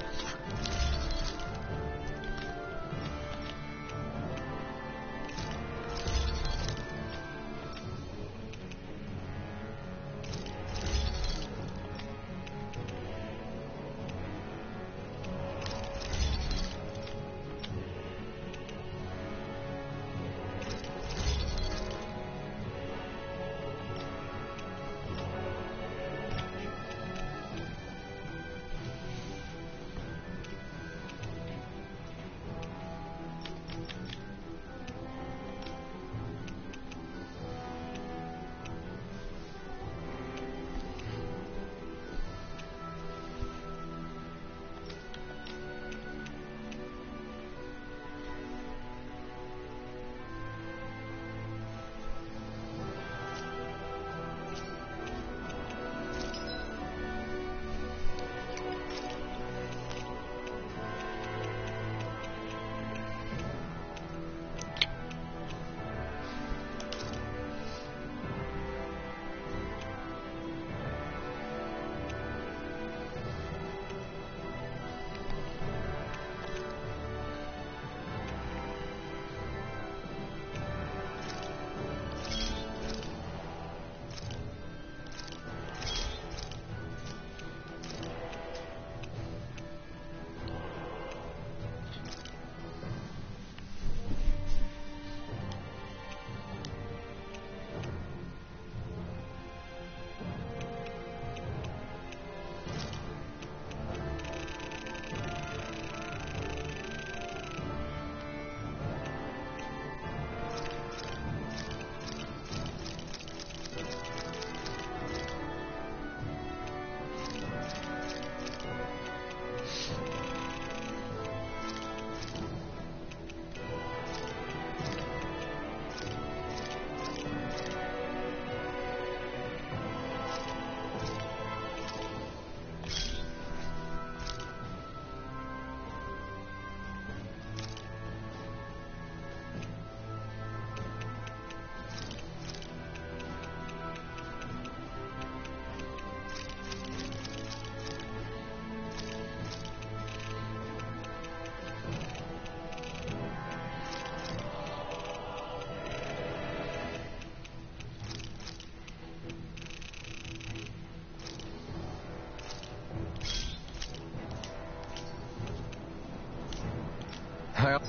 I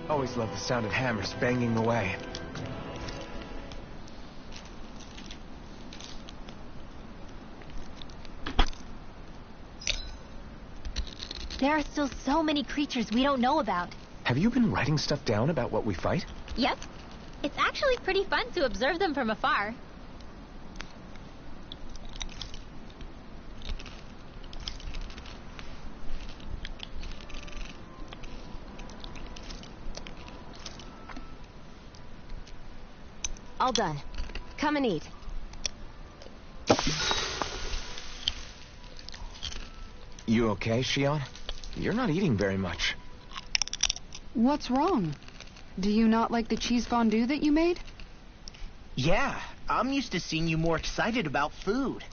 always love the sound of hammers banging away. There are still so many creatures we don't know about. Have you been writing stuff down about what we fight? Yep. It's actually pretty fun to observe them from afar. All done. Come and eat. You okay, Shion? You're not eating very much. What's wrong? Do you not like the cheese fondue that you made? Yeah, I'm used to seeing you more excited about food.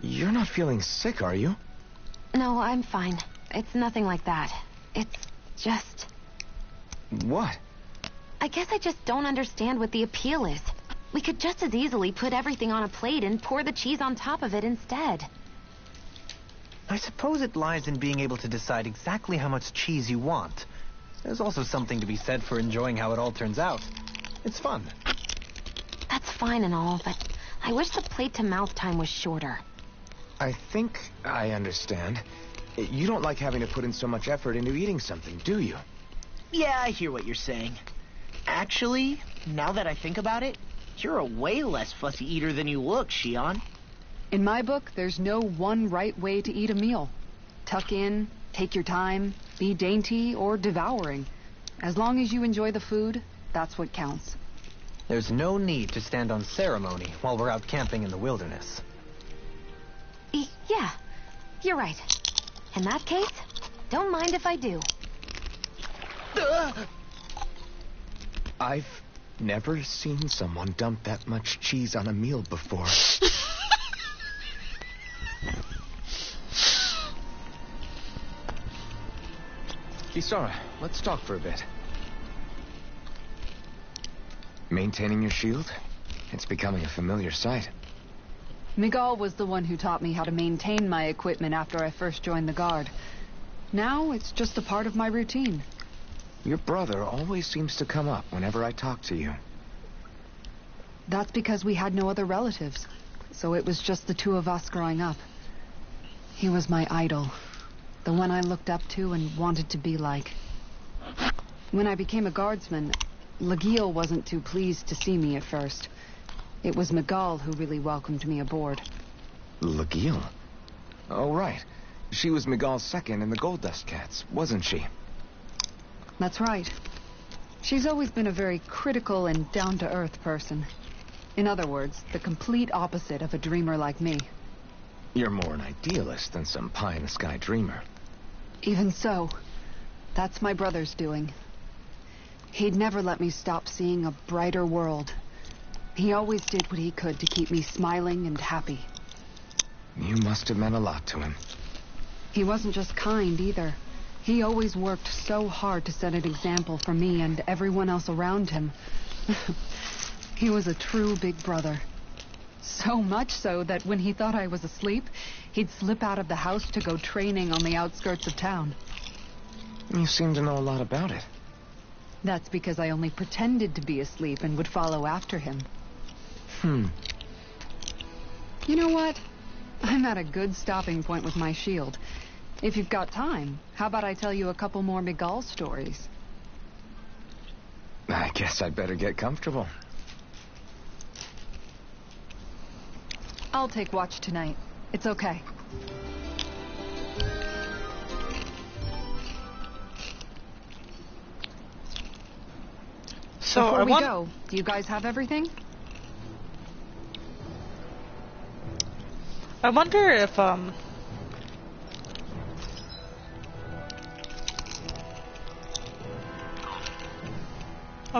You're not feeling sick, are you? No, I'm fine. It's nothing like that. It's just... What? I guess I just don't understand what the appeal is. We could just as easily put everything on a plate and pour the cheese on top of it instead. I suppose it lies in being able to decide exactly how much cheese you want. There's also something to be said for enjoying how it all turns out. It's fun. That's fine and all, but I wish the plate-to-mouth time was shorter. I think I understand. You don't like having to put in so much effort into eating something, do you? Yeah, I hear what you're saying. Actually, now that I think about it, you're a way less fussy eater than you look, Shion. In my book, there's no one right way to eat a meal. Tuck in, take your time, be dainty or devouring. As long as you enjoy the food, that's what counts. There's no need to stand on ceremony while we're out camping in the wilderness. Yeah, you're right. In that case, don't mind if I do. I've never seen someone dump that much cheese on a meal before. Kisara, let's talk for a bit. Maintaining your shield? It's becoming a familiar sight. Miguel was the one who taught me how to maintain my equipment after I first joined the Guard. Now it's just a part of my routine. Your brother always seems to come up whenever I talk to you. That's because we had no other relatives, so it was just the two of us growing up. He was my idol, the one I looked up to and wanted to be like. When I became a guardsman, Lagiel wasn't too pleased to see me at first. It was Miguel who really welcomed me aboard. Lagiel? Oh, right. She was Miguel's second in the Gold Dust Cats, wasn't she? That's right. She's always been a very critical and down-to-earth person. In other words, the complete opposite of a dreamer like me. You're more an idealist than some pie-in-the-sky dreamer. Even so, that's my brother's doing. He'd never let me stop seeing a brighter world. He always did what he could to keep me smiling and happy. You must have meant a lot to him. He wasn't just kind, either. He always worked so hard to set an example for me and everyone else around him. He was a true big brother. So much so that when he thought I was asleep, he'd slip out of the house to go training on the outskirts of town. You seem to know a lot about it. That's because I only pretended to be asleep and would follow after him. You know what? I'm at a good stopping point with my shield. If you've got time, how about I tell you a couple more Miguel stories? I guess I'd better get comfortable. I'll take watch tonight. It's okay. So Before we go, do you guys have everything? I wonder if oh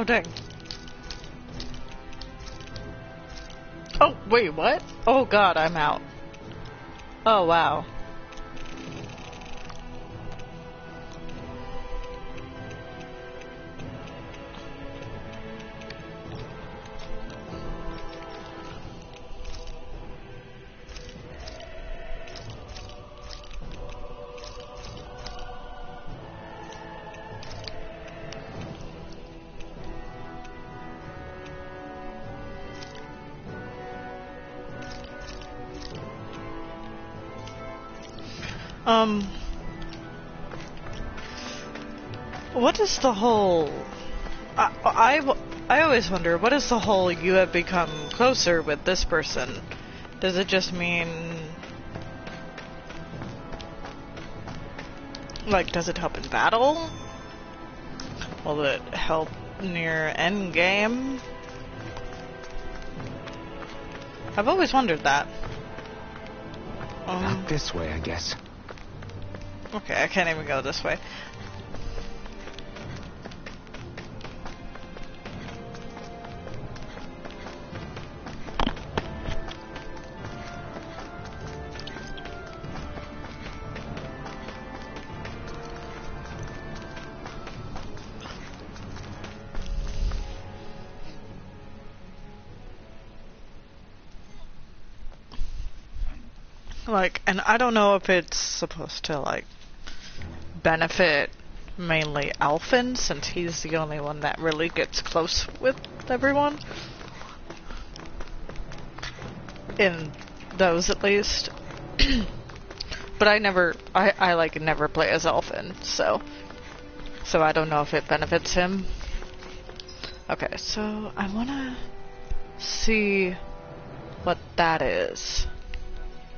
dang. Oh wait, what? Oh god, I'm out. Oh wow. What is the whole... I always wonder, what is the whole you have become closer with this person? Does it just mean... Like, does it help in battle? Will it help near end game? I've always wondered that. Not this way, I guess. Okay, I can't even go this way. Like, and I don't know if it's supposed to, like, benefit mainly Alphen, since he's the only one that really gets close with everyone. In those, at least. But I never play as Alphen, so I don't know if it benefits him. Okay, so I wanna see what that is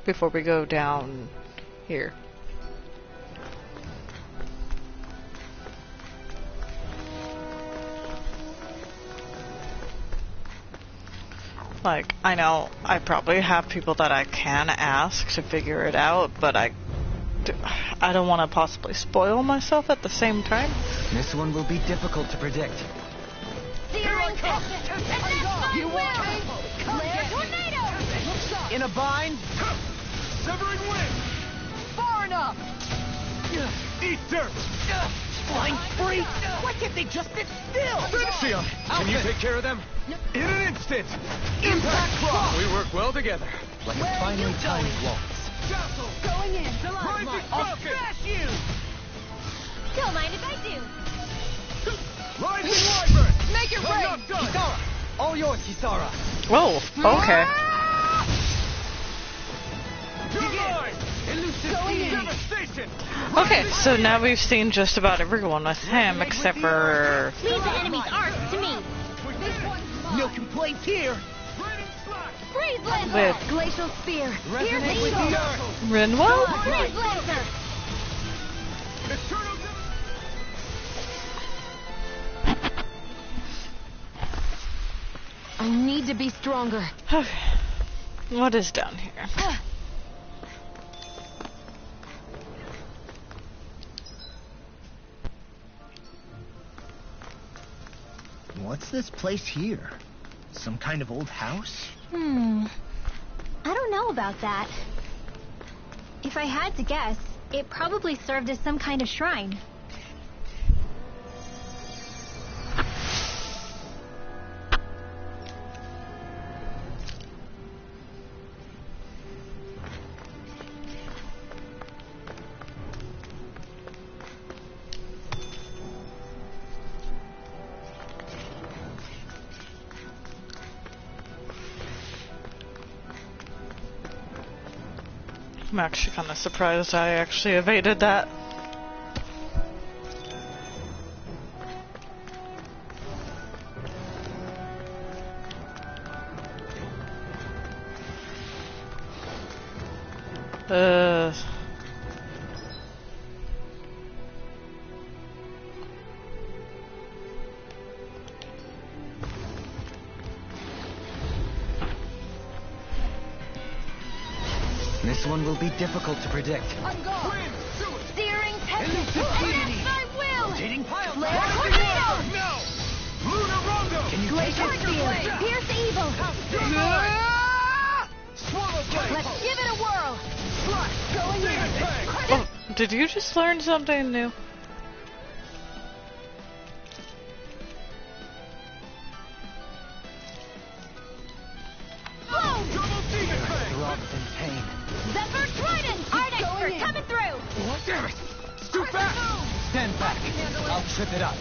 before we go down here. Like, I know I probably have people that I can ask to figure it out, but I don't want to possibly spoil myself at the same time. This one will be difficult to predict. Searing Tempest! And that's my will! Flare Tornado! In a bind? Severing wind! Far enough! Eat dirt! Flying free? Why can't they just sit still? Finish him! Can you take care of them? In an instant! Impact Cross! We work well together. Like a finely timed waltz. Dazzle! Going in! Rising I'll Falcon! smash you! Don't mind if I do! Rising Wyvern! Make it I'm rain! not done! Kisara! All yours, Kisara! Oh, okay. You're mine! Elusive Devastation! Okay, so now we've seen just about everyone with him, except for... Leave the enemy's arcs to me! No complaints here! Raining slash! Freeze Lancer! With Glacial Spear! Pierce Resonate with Eagle! the earth! Rinwell? Freeze Lancer! Eternal I need to be stronger. Okay. What is down here? What's this place here? Some kind of old house? I don't know about that. If I had to guess, it probably served as some kind of shrine. I'm actually kind of surprised I actually evaded that. This one will be difficult to predict. Searing Tempest! Elusive And Deity! that's my will! Rotating pile Flare drive! Tornado! No! Lunar Rondo! Can you take Glacial it? Spear! Pierce Evil! You're mine! Swallow Blade! Let's give it a whirl! Going in! Oh, did you just learn something new? Boom! Double Demon Fang! Throbs in pain. Zephyr Trident! Art Expert coming through! Damn it! It's too fast! Stand back. I'll trip it up.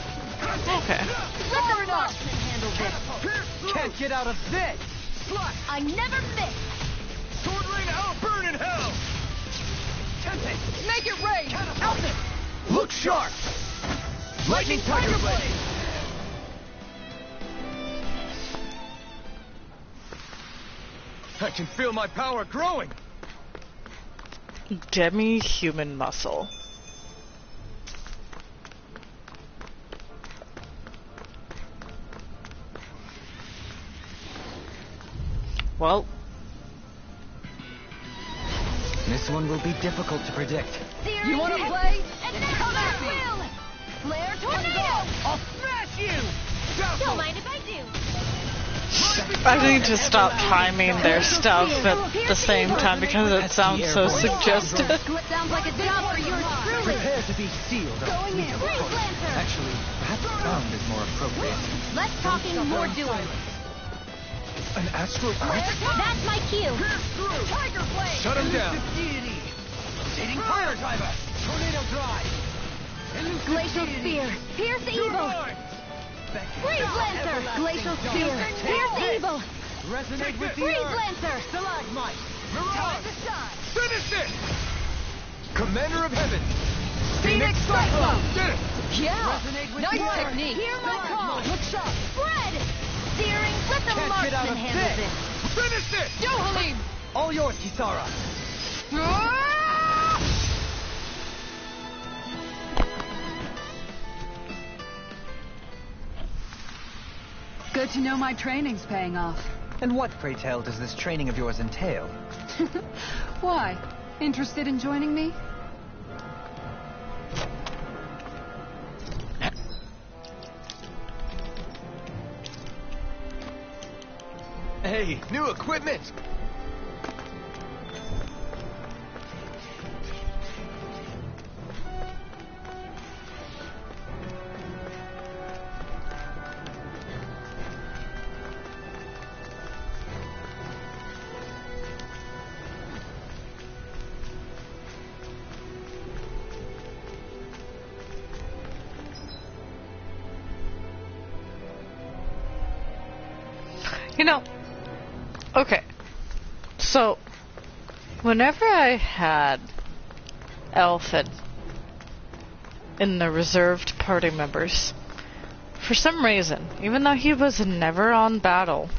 Okay. Let the marksman handle this! Pierce through! Can't get out of this! Slash! I never miss! Sword Rain Hell! Burn in hell! Tempest! Make it rain! Catapult! Look sharp! Lightning Tiger Blade! I can feel my power growing! Demi-human muscle. Well, This one will be difficult to predict. You want to play? Come at me! Flare tornado! I'll smash you! Don't mind if I do. I need to stop timing their stuff at the same time because it sounds so suggestive. Sounds like a job for yours truly. Prepare to be sealed. Going in. Freeze Lancer! Actually, perhaps bound is more appropriate. Less talking, more doing. An astral art? That's my cue. Tiger Blade! Shut him down! Rotating fire driver! Tornado drive! Glacial Spear. Pierce evil. Freeze Lancer. Glacial Spear. Pierce evil. Resonate with the Freeze earth! Lancer. Stalagmite! Mirage! to shine! Finish it! Commander of Heaven! Phoenix Cyclone. Did it! Yeah. Resonate with Nice the earth! technique. Hear my call. Look sharp! Spread. Steering. Let the Can't get out marksman of handle this. this. Finish it! Go, Halim! All yours, Kisara! Good to know my training's paying off. And what, pray tell, does this training of yours entail? Why? Interested in joining me? Hey, new equipment! You know, okay, so whenever I had Elfin in the reserved party members, for some reason, even though he was never on battle,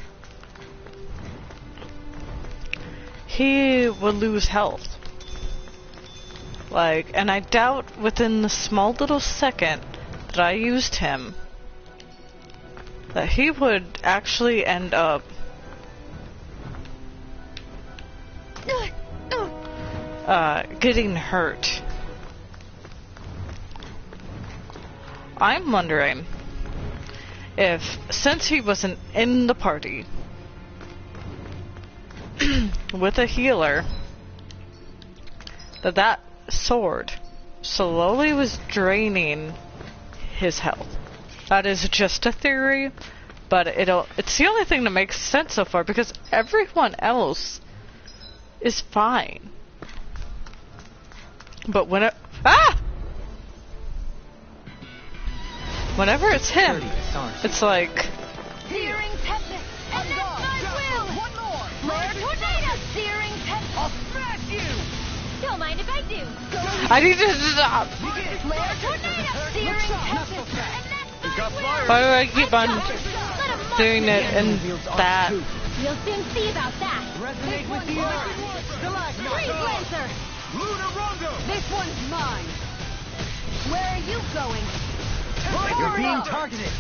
he would lose health. Like, and I doubt within the small little second that I used him that he would actually end up getting hurt. I'm wondering if, since he wasn't in the party with a healer, that sword slowly was draining his health. That is just a theory, but it's the only thing that makes sense so far because everyone else is fine. But whenever it's him, it's like Searing Tempest. And that's my will. One more! Flare Tornado. Searing Tempest. I'll smash you! Don't mind if I do. I need to stop. Flare Tornado. Searing Tempest. And that's We've got my fire! Why do I keep on will. Let 'em doing it and that? We'll soon see about that. Resonate with the earth! Freeze Stalagmite! Lancer. Luna Rondo! This one's mine. Where are you going? You're being targeted!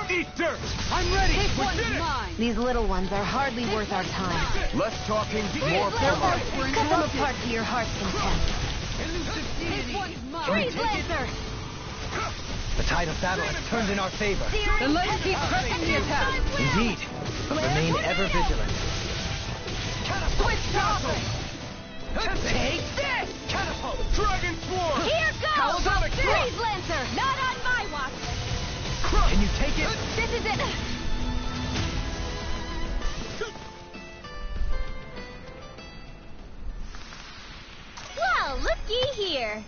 Easter! I'm ready! This one's mine. These little ones are hardly worth our time. Less talking, more Freeze power. Lancer. Cut them apart to your heart's content. This one's mine. Freeze Lancer. The tide of battle has turned in our favor. Then let's keep pressing the attack. Indeed. Remain ever vigilant. Switch topic. Take this! Catapult! Dragon Swarm! Here goes. Sonic Thrust! Freeze Lancer. Not on my watch. Can you take it? This is it. Well, looky here.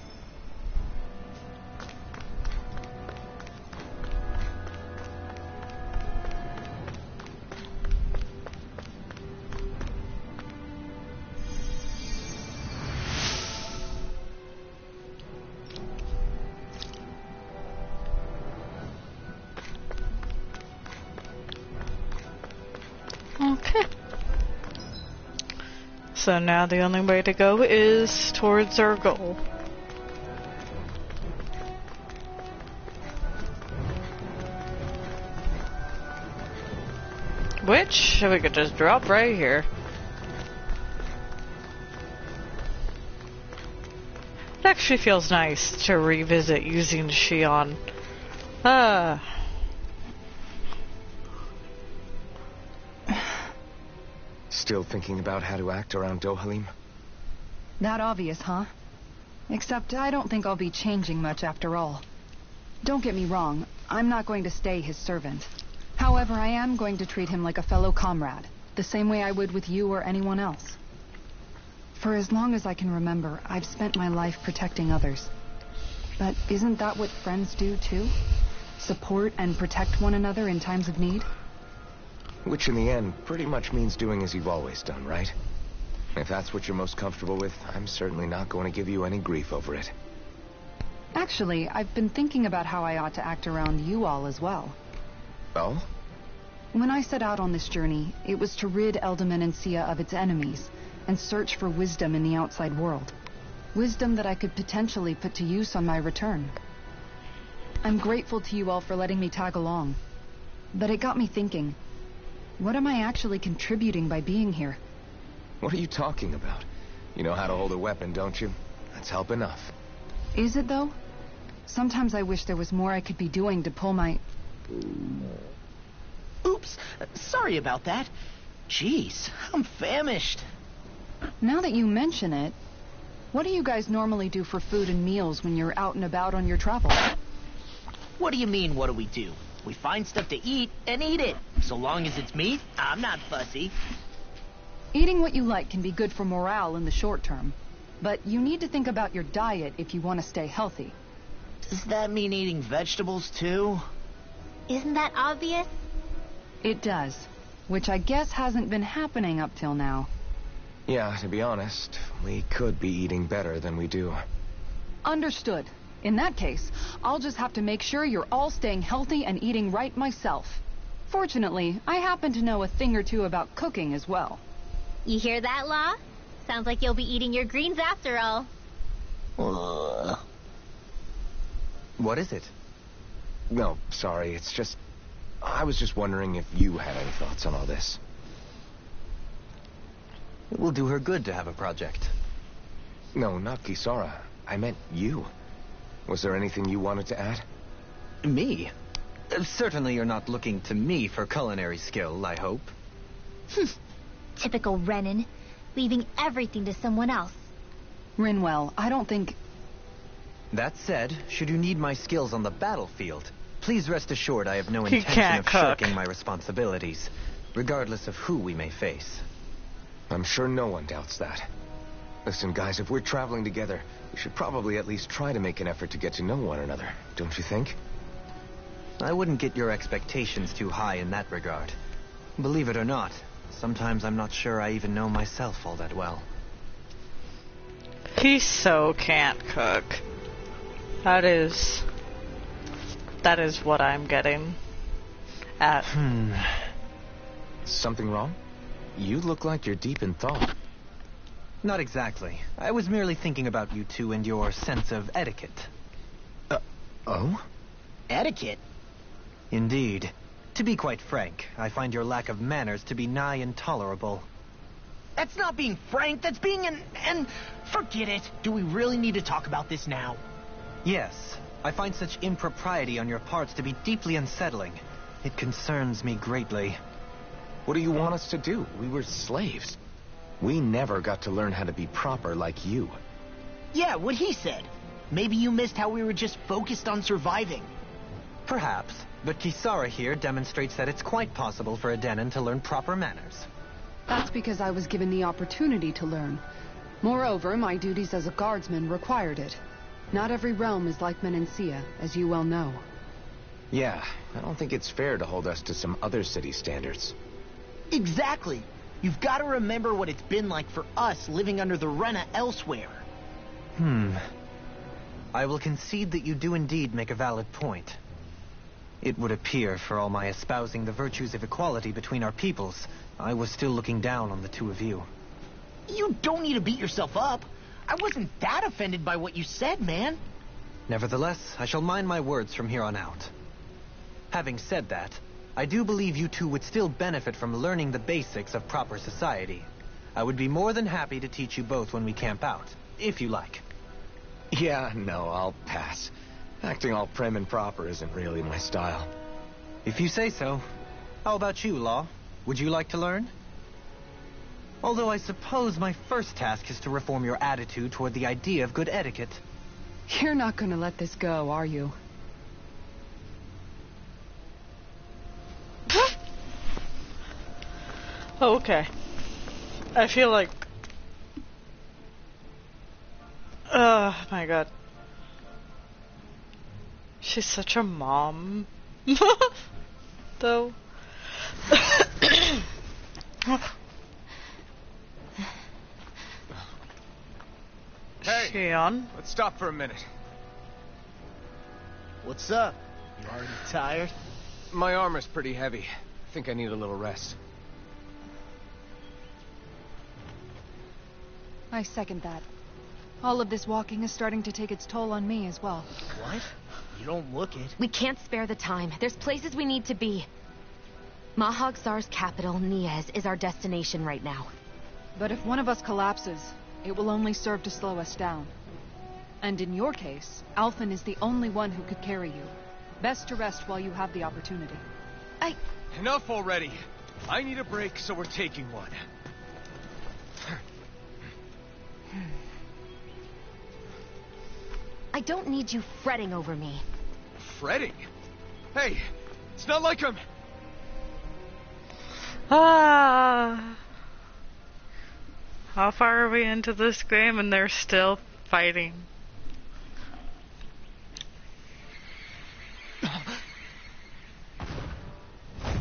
So now the only way to go is towards our goal. Which we could just drop right here. It actually feels nice to revisit using Shion. Still thinking about how to act around Dohalim? That obvious, huh? Except I don't think I'll be changing much after all. Don't get me wrong, I'm not going to stay his servant. However, I am going to treat him like a fellow comrade, the same way I would with you or anyone else. For as long as I can remember, I've spent my life protecting others. But isn't that what friends do too? Support and protect one another in times of need? Which in the end pretty much means doing as you've always done, right? If that's what you're most comfortable with, I'm certainly not going to give you any grief over it. Actually, I've been thinking about how I ought to act around you all as well. Oh? When I set out on this journey, it was to rid Eldaman and Sia of its enemies, and search for wisdom in the outside world. Wisdom that I could potentially put to use on my return. I'm grateful to you all for letting me tag along. But it got me thinking, what am I actually contributing by being here? What are you talking about? You know how to hold a weapon, don't you? That's help enough. Is it though? Sometimes I wish there was more I could be doing to pull my... Oops, sorry about that. Jeez, I'm famished. Now that you mention it, what do you guys normally do for food and meals when you're out and about on your travels? What do you mean, what do we do? We find stuff to eat and eat it. So long as it's meat, I'm not fussy. Eating what you like can be good for morale in the short term, but you need to think about your diet if you want to stay healthy. Does that mean eating vegetables too? Isn't that obvious? It does, which I guess hasn't been happening up till now. Yeah, to be honest, we could be eating better than we do. Understood. In that case, I'll just have to make sure you're all staying healthy and eating right myself. Fortunately, I happen to know a thing or two about cooking as well. You hear that, Law? Sounds like you'll be eating your greens after all. What is it? No, sorry, it's just... I was just wondering if you had any thoughts on all this. It will do her good to have a project. No, not Kisara. I meant you. Was there anything you wanted to add? Me? Certainly you're not looking to me for culinary skill, I hope. Typical Renan, leaving everything to someone else. Rinwell, I don't think... That said, should you need my skills on the battlefield, please rest assured I have no He intention can't of cook. shirking my responsibilities, regardless of who we may face. I'm sure no one doubts that. Listen, guys, if we're traveling together, we should probably at least try to make an effort to get to know one another, don't you think? I wouldn't get your expectations too high in that regard. Believe it or not, sometimes I'm not sure I even know myself all that well. He so can't cook. That is what I'm getting at. Something wrong? You look like you're deep in thought. Not exactly. I was merely thinking about you two and your sense of etiquette. Oh? Etiquette? Indeed. To be quite frank, I find your lack of manners to be nigh intolerable. That's not being frank, that's being and forget it. Do we really need to talk about this now? Yes, I find such impropriety on your parts to be deeply unsettling. It concerns me greatly. What do you want us to do? We were slaves. We never got to learn how to be proper like you. Yeah, what he said. Maybe you missed how we were just focused on surviving. Perhaps, but Kisara here demonstrates that it's quite possible for a Denon to learn proper manners. That's because I was given the opportunity to learn. Moreover, my duties as a guardsman required it. Not every realm is like Menancia, as you well know. Yeah, I don't think it's fair to hold us to some other city standards. Exactly. You've got to remember what it's been like for us living under the Rena elsewhere. I will concede that you do indeed make a valid point. It would appear, for all my espousing the virtues of equality between our peoples, I was still looking down on the two of you. You don't need to beat yourself up. I wasn't that offended by what you said, man. Nevertheless, I shall mind my words from here on out. Having said that, I do believe you two would still benefit from learning the basics of proper society. I would be more than happy to teach you both when we camp out, if you like. Yeah, no, I'll pass. Acting all prim and proper isn't really my style. If you say so. How about you, Law? Would you like to learn? Although I suppose my first task is to reform your attitude toward the idea of good etiquette. You're not gonna let this go, are you? Okay. I feel like... Oh my god. She's such a mom. Though. Hey, She on? let's stop for a minute. What's up? You already tired? My armor's pretty heavy. I think I need a little rest. I second that. All of this walking is starting to take its toll on me as well. What? You don't look it. We can't spare the time. There's places we need to be. Mahag Sar's capital, Niez, is our destination right now. But if one of us collapses, it will only serve to slow us down. And in your case, Alphen is the only one who could carry you. Best to rest while you have the opportunity. Enough already. I need a break, so we're taking one. I don't need you fretting over me. Fretting? Hey, it's not like I'm... Ah. How far are we into this game and they're still fighting?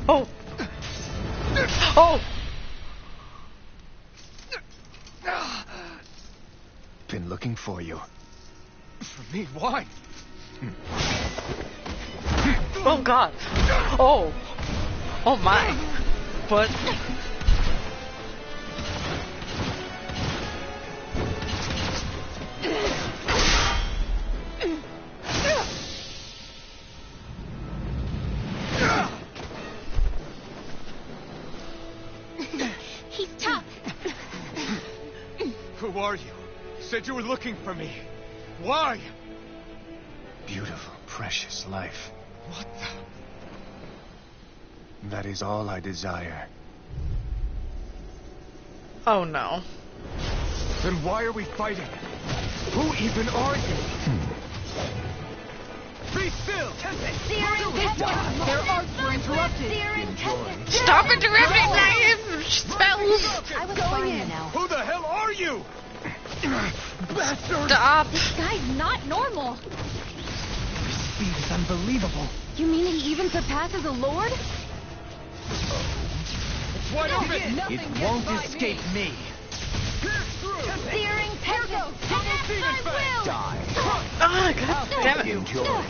Oh! Oh! Been looking for you. For me? Why? Oh god! Oh! Oh my! But... He's tough. Who are you? Said you were looking for me. Why? Beautiful, precious life. What the... That is all I desire. Oh no. Then why are we fighting? Who even are you? Be still! Their arts were interrupted. Stop interrupting my spells! I was going in now. Who the hell are you? Bastard! Stop! Guy's not normal. Speed is unbelievable. You mean he even surpasses a lord? It's wide open! It won't escape me. Searing tempest. I will. Die. Ah, god damn it. Enjoy.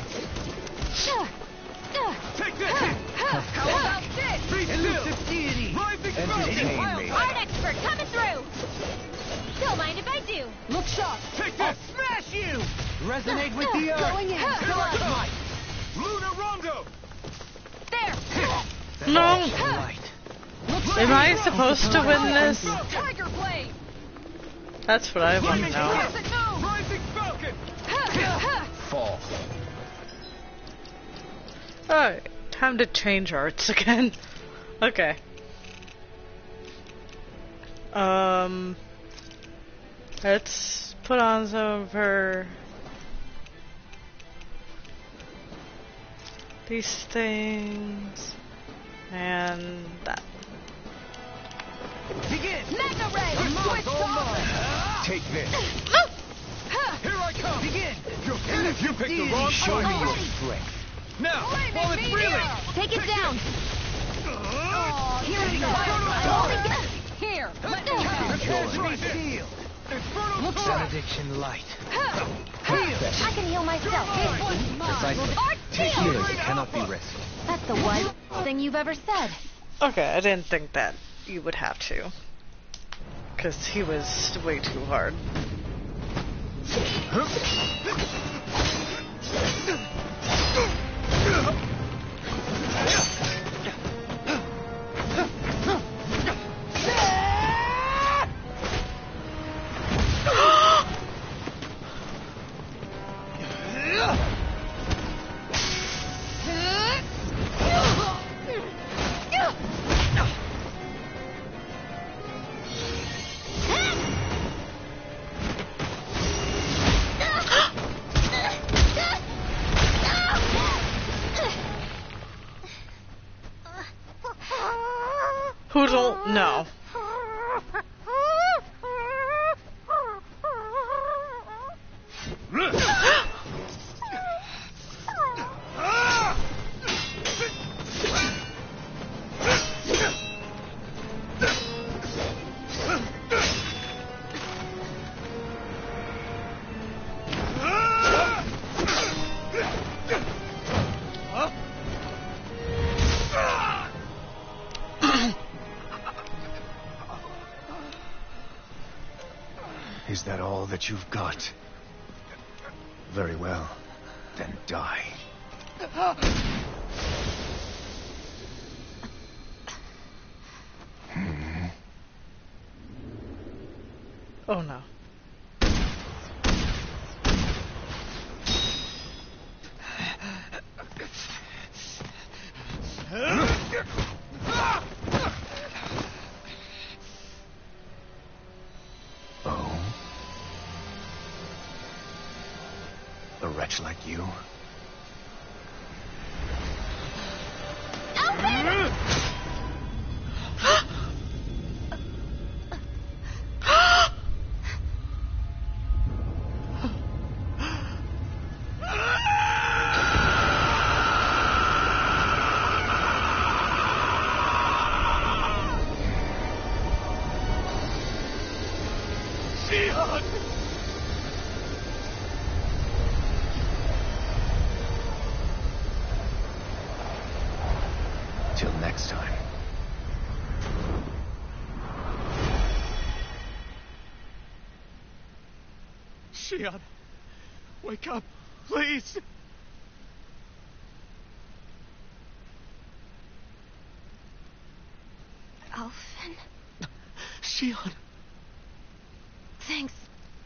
Take this! How about this? Be still! Deity. Rising Entertain Falcon! me. Art expert coming through. Don't mind if I do. Look sharp! Take this! Smash you! Resonate with the earth. Going in. Here I come! Luna Rondo! There. No! Right. Am I supposed to win this? Tiger blade. That's what I want to know. Rising Falcon! Fall. Alright, time to change arts again. Okay. Let's put on some of her... these things... and that. Begin! Mega ray. Switch off. Take this. Here I come! Begin! You picked the wrong Show me fight! your strength. Now, while it's reeling! Take it down. Here I go. Here! Here. Let me Enjoy. Benediction light. I can heal myself. Precisely. Healing cannot be risked. That's the one thing you've ever said. Okay, I didn't think that you would have to. Because he was way too hard. Who don't know? Is that all that you've got? Very well. Then die. Oh no. Oh? A wretch like you? Till next time. Shion, wake up, please. Alphen? Shion. Thanks,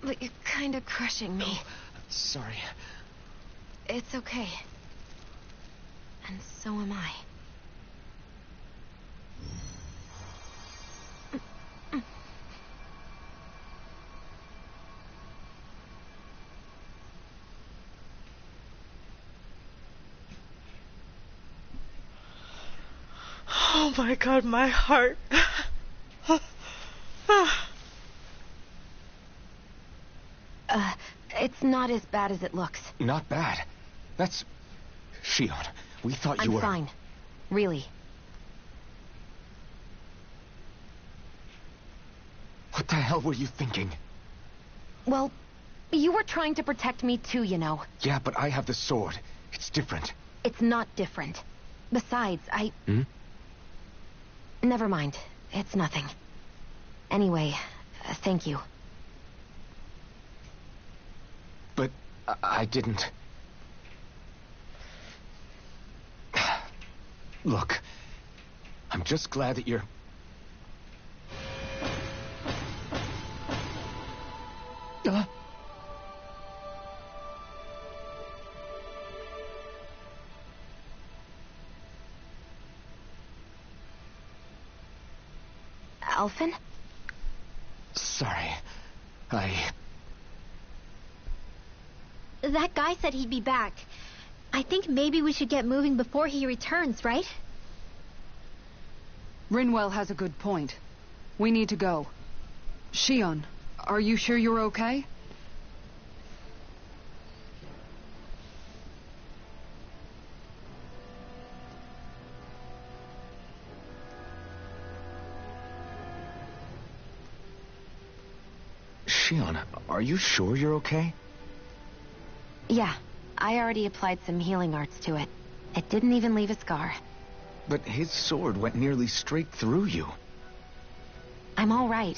but you're kind of crushing me. Sorry. It's okay. And so am I. Oh my god, my heart. It's not as bad as it looks. Not bad. That's... Shion, we thought you I'm were... fine. Really. What the hell were you thinking? Well, you were trying to protect me too, you know. Yeah, but I have the sword. It's different. It's not different. Besides, Hmm? Never mind. It's nothing. Anyway, thank you. But I didn't... Look, I'm just glad that you're... Alphen? Sorry. That guy said he'd be back. I think maybe we should get moving before he returns, right? Rinwell has a good point. We need to go. Shion, are you sure you're okay? Shion, are you sure you're okay? Yeah, I already applied some healing arts to it. It didn't even leave a scar. But his sword went nearly straight through you. I'm all right.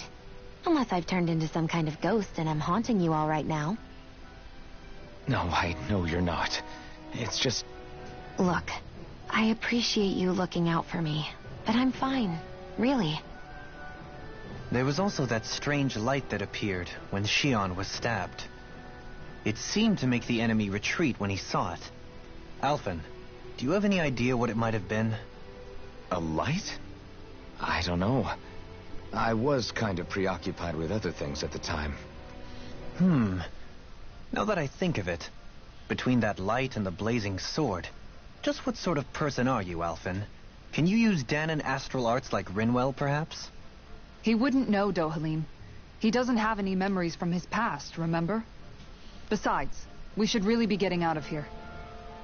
Unless I've turned into some kind of ghost and I'm haunting you all right now. No, I know you're not. It's just... Look, I appreciate you looking out for me, but I'm fine, really. There was also that strange light that appeared when Shion was stabbed. It seemed to make the enemy retreat when he saw it. Alphen, do you have any idea what it might have been? A light? I don't know. I was kind of preoccupied with other things at the time. Now that I think of it, between that light and the blazing sword, just what sort of person are you, Alphen? Can you use Danon astral arts like Rinwell, perhaps? He wouldn't know, Dohalim. He doesn't have any memories from his past, remember? Besides, we should really be getting out of here.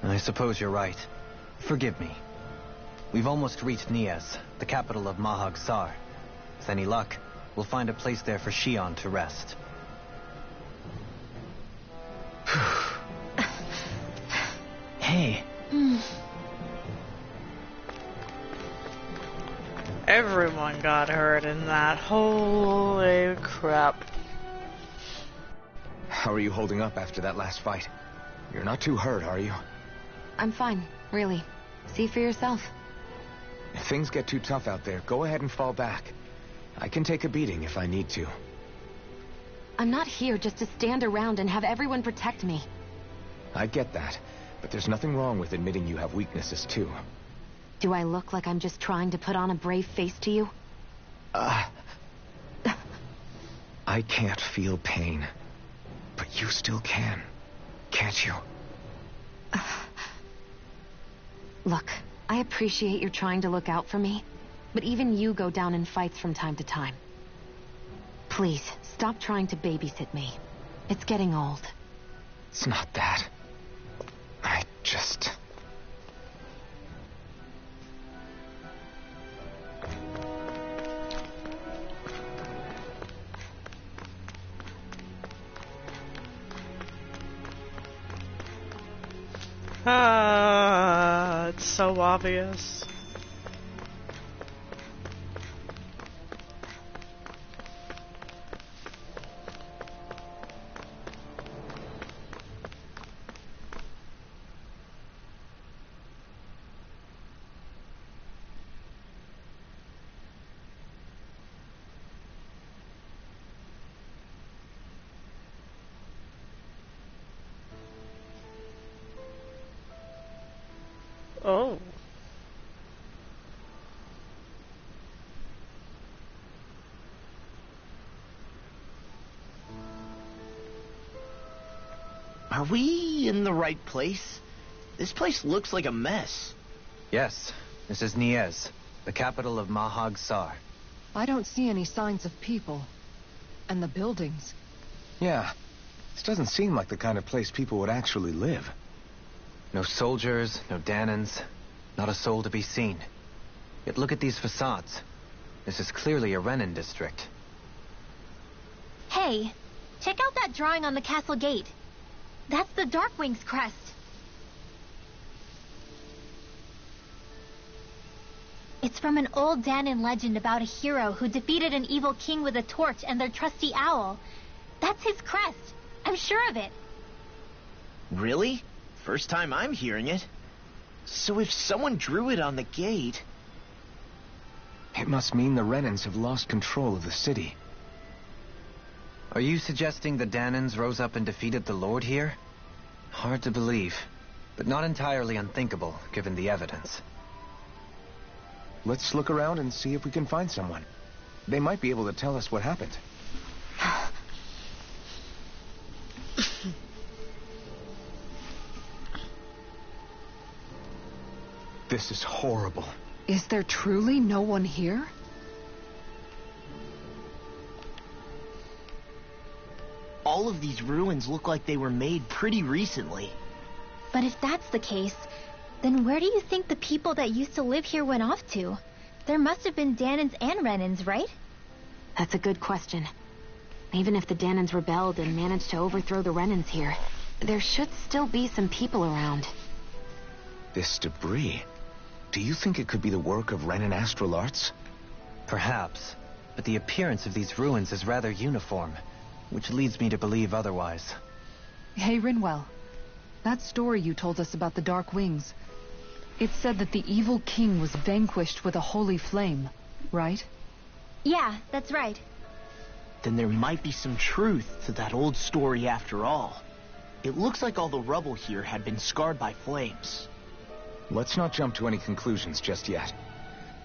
I suppose you're right. Forgive me. We've almost reached Niez, the capital of Mahag Sar. With any luck, we'll find a place there for Shion to rest. Hey. Everyone got hurt in that. Holy crap. How are you holding up after that last fight? You're not too hurt, are you? I'm fine, really. See for yourself. If things get too tough out there, go ahead and fall back. I can take a beating if I need to. I'm not here just to stand around and have everyone protect me. I get that, but there's nothing wrong with admitting you have weaknesses too. Do I look like I'm just trying to put on a brave face to you? I can't feel pain, but you still can, can't you? Look, I appreciate you're trying to look out for me, but even you go down in fights from time to time. Please, stop trying to babysit me. It's getting old. It's not that. I just... It's so obvious. Oh. Are we in the right place? This place looks like a mess. Yes, this is Niez, the capital of Mahag Sar. I don't see any signs of people. And the buildings. Yeah, this doesn't seem like the kind of place people would actually live. No soldiers, no Danons, not a soul to be seen. Yet look at these facades. This is clearly a Renin district. Hey, check out that drawing on the castle gate. That's the Darkwing's crest. It's from an old Danon legend about a hero who defeated an evil king with a torch and their trusty owl. That's his crest. I'm sure of it. Really? First time I'm hearing it. So if someone drew it on the gate... It must mean the Renins have lost control of the city. Are you suggesting the Danons rose up and defeated the Lord here? Hard to believe, but not entirely unthinkable, given the evidence. Let's look around and see if we can find someone. They might be able to tell us what happened. This is horrible. Is there truly no one here? All of these ruins look like they were made pretty recently. But if that's the case, then where do you think the people that used to live here went off to? There must have been Danons and Renins, right? That's a good question. Even if the Danans rebelled and managed to overthrow the Renans here, there should still be some people around. This debris... Do you think it could be the work of Renan astral arts? Perhaps, but the appearance of these ruins is rather uniform, which leads me to believe otherwise. Hey, Rinwell. That story you told us about the Dark Wings. It said that the evil king was vanquished with a holy flame, right? Yeah, that's right. Then there might be some truth to that old story after all. It looks like all the rubble here had been scarred by flames. Let's not jump to any conclusions just yet.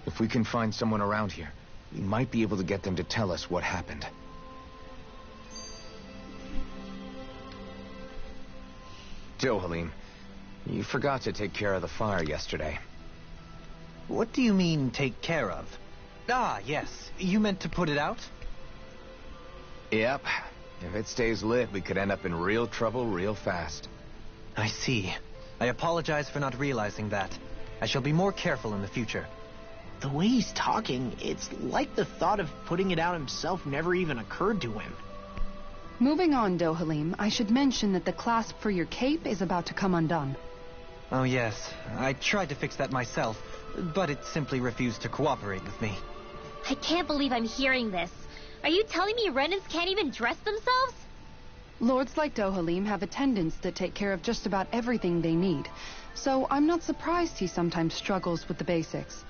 If we can find someone around here, we might be able to get them to tell us what happened. Dohalim, you forgot to take care of the fire yesterday. What do you mean, take care of? Ah, yes. You meant to put it out? Yep. If it stays lit, we could end up in real trouble real fast. I see. I apologize for not realizing that. I shall be more careful in the future. The way he's talking, it's like the thought of putting it out himself never even occurred to him. Moving on, Dohalim, I should mention that the clasp for your cape is about to come undone. Oh yes, I tried to fix that myself, but it simply refused to cooperate with me. I can't believe I'm hearing this. Are you telling me Renans can't even dress themselves? Lords like Dohalim have attendants that take care of just about everything they need, so I'm not surprised he sometimes struggles with the basics.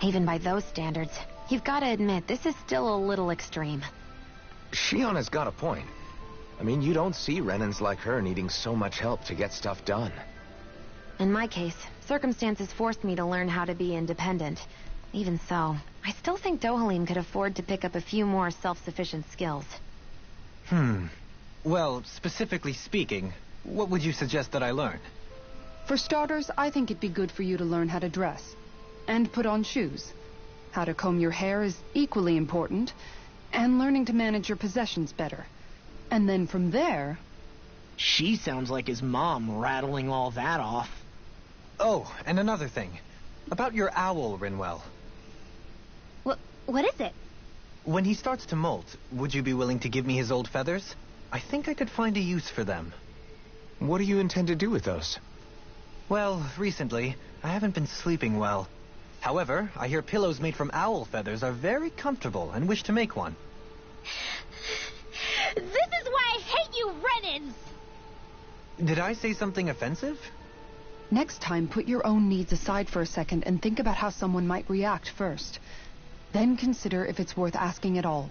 Even by those standards, you've got to admit this is still a little extreme. Shionna's got a point. I mean, you don't see Renans like her needing so much help to get stuff done. In my case, circumstances forced me to learn how to be independent. Even so, I still think Dohalim could afford to pick up a few more self-sufficient skills. Well, specifically speaking, what would you suggest that I learn? For starters, I think it'd be good for you to learn how to dress. And put on shoes. How to comb your hair is equally important. And learning to manage your possessions better. And then from there... She sounds like his mom rattling all that off. Oh, and another thing. About your owl, Rinwell. What is it? When he starts to molt, would you be willing to give me his old feathers? I think I could find a use for them. What do you intend to do with those? Well, recently, I haven't been sleeping well. However, I hear pillows made from owl feathers are very comfortable and wish to make one. This is why I hate you, Renans! Did I say something offensive? Next time, put your own needs aside for a second and think about how someone might react first. Then consider if it's worth asking at all.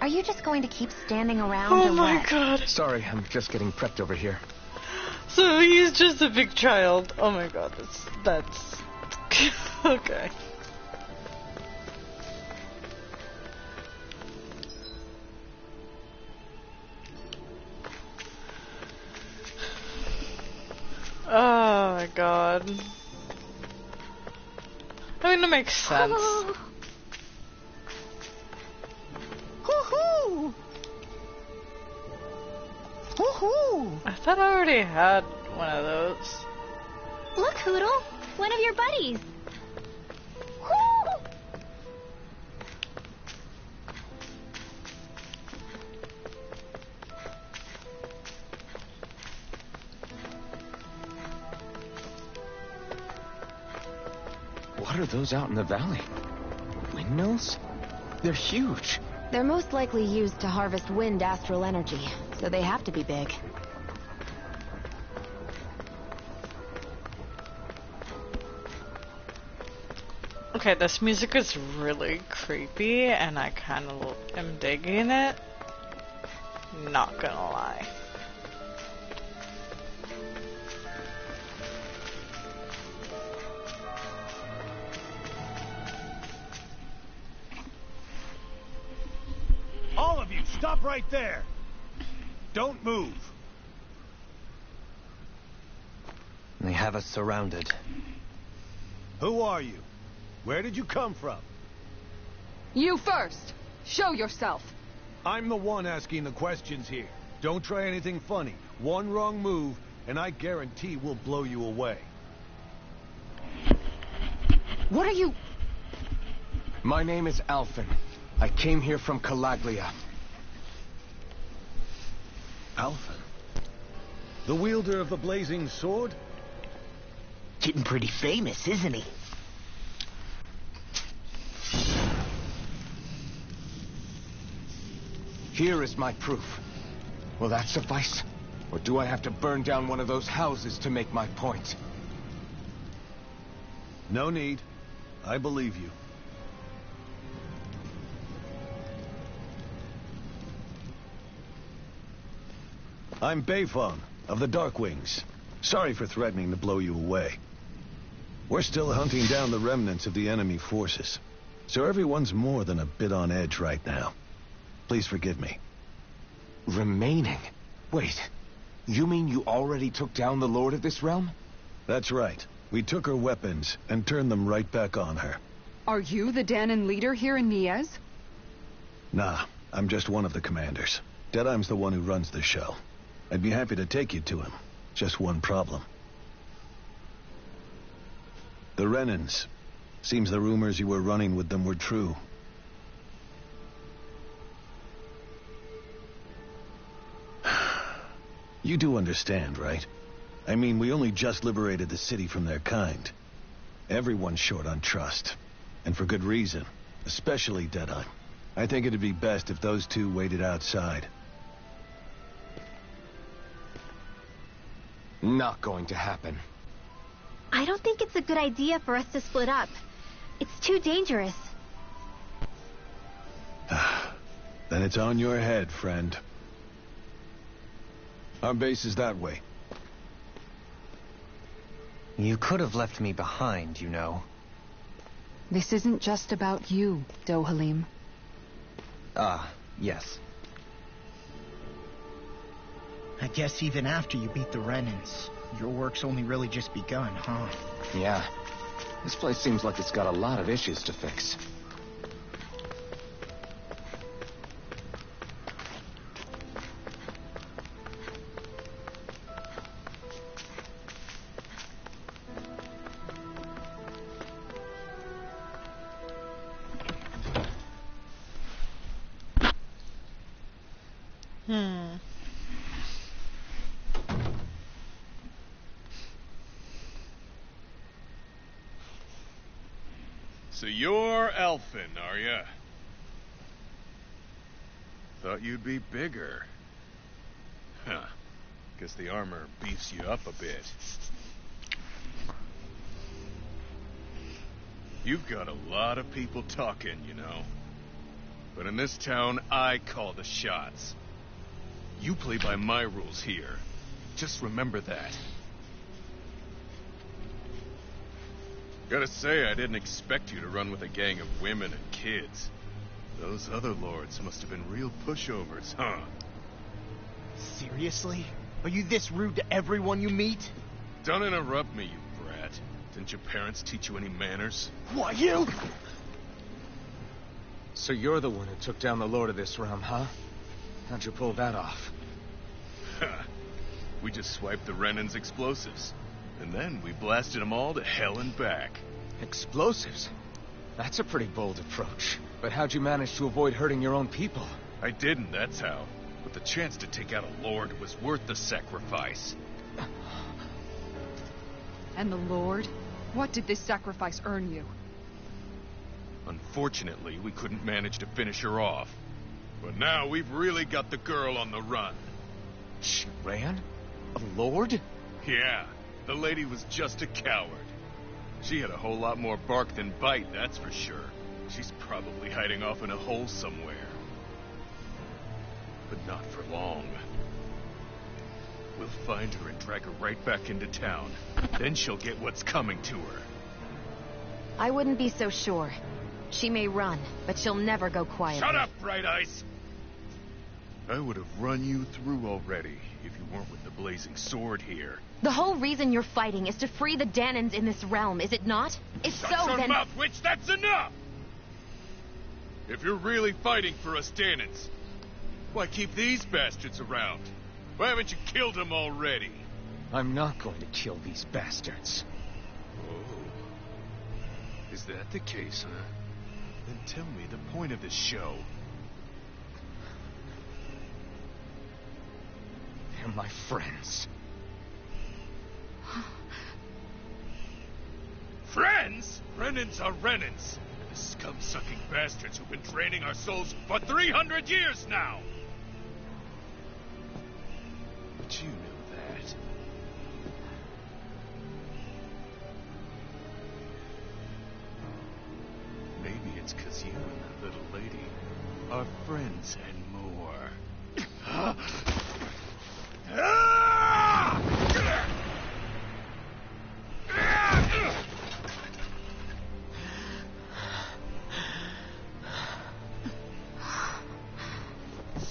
Are you just going to keep standing around Oh or my what? god. Sorry, I'm just getting prepped over here. So he's just a big child. Oh my god, that's... okay. Oh my god. I mean, it makes sense. Woohoo! Woohoo! I thought I already had one of those. Look, Hoodle! One of your buddies! Woo! What are those out in the valley? Windmills? They're huge. They're most likely used to harvest wind astral energy, so they have to be big. Okay, this music is really creepy, and I kind of am digging it. Not gonna lie. All of you, stop right there! Don't move! They have us surrounded. Who are you? Where did you come from? You first! Show yourself! I'm the one asking the questions here. Don't try anything funny. One wrong move, and I guarantee we'll blow you away. What are you... My name is Alphen. I came here from Calaglia. Alphen? The wielder of the blazing sword? Getting pretty famous, isn't he? Here is my proof. Will that suffice? Or do I have to burn down one of those houses to make my point? No need. I believe you. I'm Beifong, of the Darkwings. Sorry for threatening to blow you away. We're still hunting down the remnants of the enemy forces, so everyone's more than a bit on edge right now. Please forgive me. Remaining? Wait, you mean you already took down the Lord of this realm? That's right. We took her weapons and turned them right back on her. Are you the Danon leader here in Niez? Nah, I'm just one of the commanders. Deadeye's the one who runs the show. I'd be happy to take you to him. Just one problem. The Renans. Seems the rumors you were running with them were true. You do understand, right? I mean, we only just liberated the city from their kind. Everyone's short on trust. And for good reason. Especially Deadeye. I think it'd be best if those two waited outside. Not going to happen. I don't think it's a good idea for us to split up. It's too dangerous. Then it's on your head, friend. Our base is that way. You could have left me behind, you know. This isn't just about you, Dohalim. Ah, yes. I guess even after you beat the Renans, your work's only really just begun, huh? Yeah. This place seems like it's got a lot of issues to fix. So you're Elfin, are ya? Thought you'd be bigger. Huh. Guess the armor beefs you up a bit. You've got a lot of people talking, you know. But in this town, I call the shots. You play by my rules here. Just remember that. Gotta say, I didn't expect you to run with a gang of women and kids. Those other lords must have been real pushovers, huh? Seriously? Are you this rude to everyone you meet? Don't interrupt me, you brat. Didn't your parents teach you any manners? Why, you? So you're the one who took down the Lord of this realm, huh? How'd you pull that off? We just swiped the Renan's explosives. And then we blasted them all to hell and back. Explosives? That's a pretty bold approach. But how'd you manage to avoid hurting your own people? I didn't, that's how. But the chance to take out a lord was worth the sacrifice. And the Lord? What did this sacrifice earn you? Unfortunately, we couldn't manage to finish her off. But now we've really got the girl on the run. She ran? A lord? Yeah, the lady was just a coward. She had a whole lot more bark than bite, that's for sure. She's probably hiding off in a hole somewhere. But not for long. We'll find her and drag her right back into town. Then she'll get what's coming to her. I wouldn't be so sure. She may run, but she'll never go quietly. Shut up, Bright Eyes! I would have run you through already if you weren't with the blazing sword here. The whole reason you're fighting is to free the Danons in this realm, is it not? If Shut so, your then... mouth, witch! That's enough! If you're really fighting for us Danons, why keep these bastards around? Why haven't you killed them already? I'm not going to kill these bastards. Oh. Is that the case, huh? Then tell me the point of this show. They're my friends. Friends? Renans are Renans. The scum-sucking bastards who've been draining our souls for 300 years now! But you knew that. Maybe it's 'cause you and that little lady are friends and more.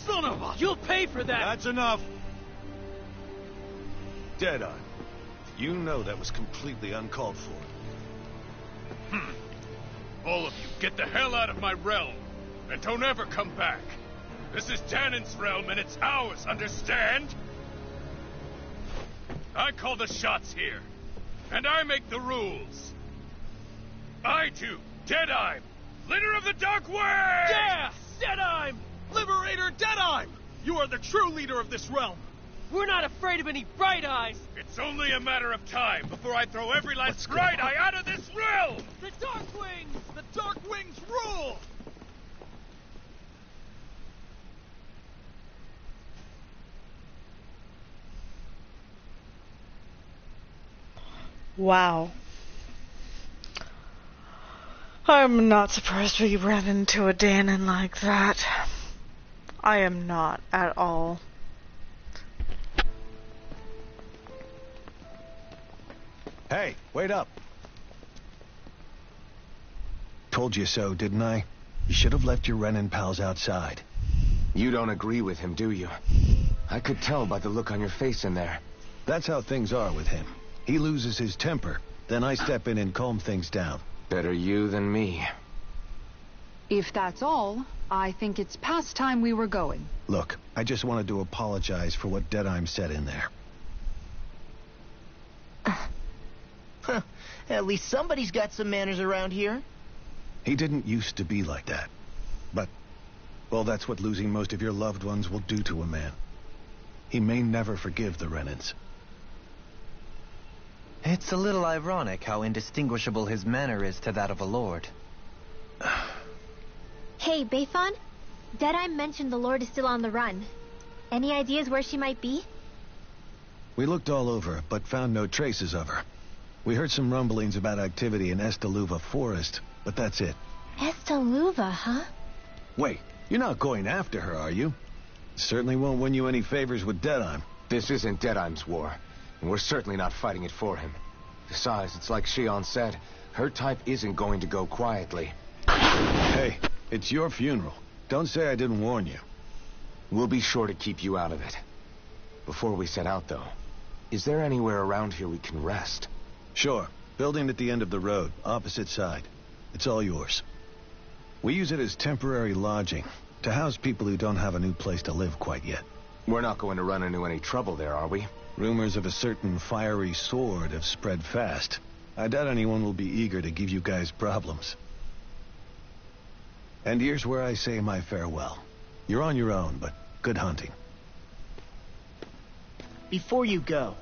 Son of a... You'll pay for that! That's enough! Deadeye, you know that was completely uncalled for. All of you, get the hell out of my realm! And don't ever come back! This is Danon's realm and it's ours, understand? I call the shots here. And I make the rules. I do, Deadeye, leader of the Dark Wing! Yeah! Deadeye! Liberator Deadeye! You are the true leader of this realm! We're not afraid of any Bright Eyes! It's only a matter of time before I throw every last Bright Eye out of this realm! The Dark Wings! The Dark Wings rule! Wow. I'm not surprised we ran into a Danon like that. I am not at all. Hey, wait up. Told you so, didn't I? You should have left your Renan pals outside. You don't agree with him, do you? I could tell by the look on your face in there. That's how things are with him. He loses his temper, then I step in and calm things down. Better you than me. If that's all, I think it's past time we were going. Look, I just wanted to apologize for what Deadeye said in there. At least somebody's got some manners around here. He didn't used to be like that. But, well, that's what losing most of your loved ones will do to a man. He may never forgive the Renans. It's a little ironic how indistinguishable his manner is to that of a lord. Hey, Bayfon? Deadeye mentioned the Lord is still on the run. Any ideas where she might be? We looked all over, but found no traces of her. We heard some rumblings about activity in Estaluva Forest, but that's it. Estaluva, huh? Wait, you're not going after her, are you? Certainly won't win you any favors with Deadeye. This isn't Deadeye's war, and we're certainly not fighting it for him. Besides, it's like Shion said, her type isn't going to go quietly. Hey, it's your funeral. Don't say I didn't warn you. We'll be sure to keep you out of it. Before we set out, though, is there anywhere around here we can rest? Sure. Building at the end of the road, opposite side. It's all yours. We use it as temporary lodging, to house people who don't have a new place to live quite yet. We're not going to run into any trouble there, are we? Rumors of a certain fiery sword have spread fast. I doubt anyone will be eager to give you guys problems. And here's where I say my farewell. You're on your own, but good hunting. Before you go,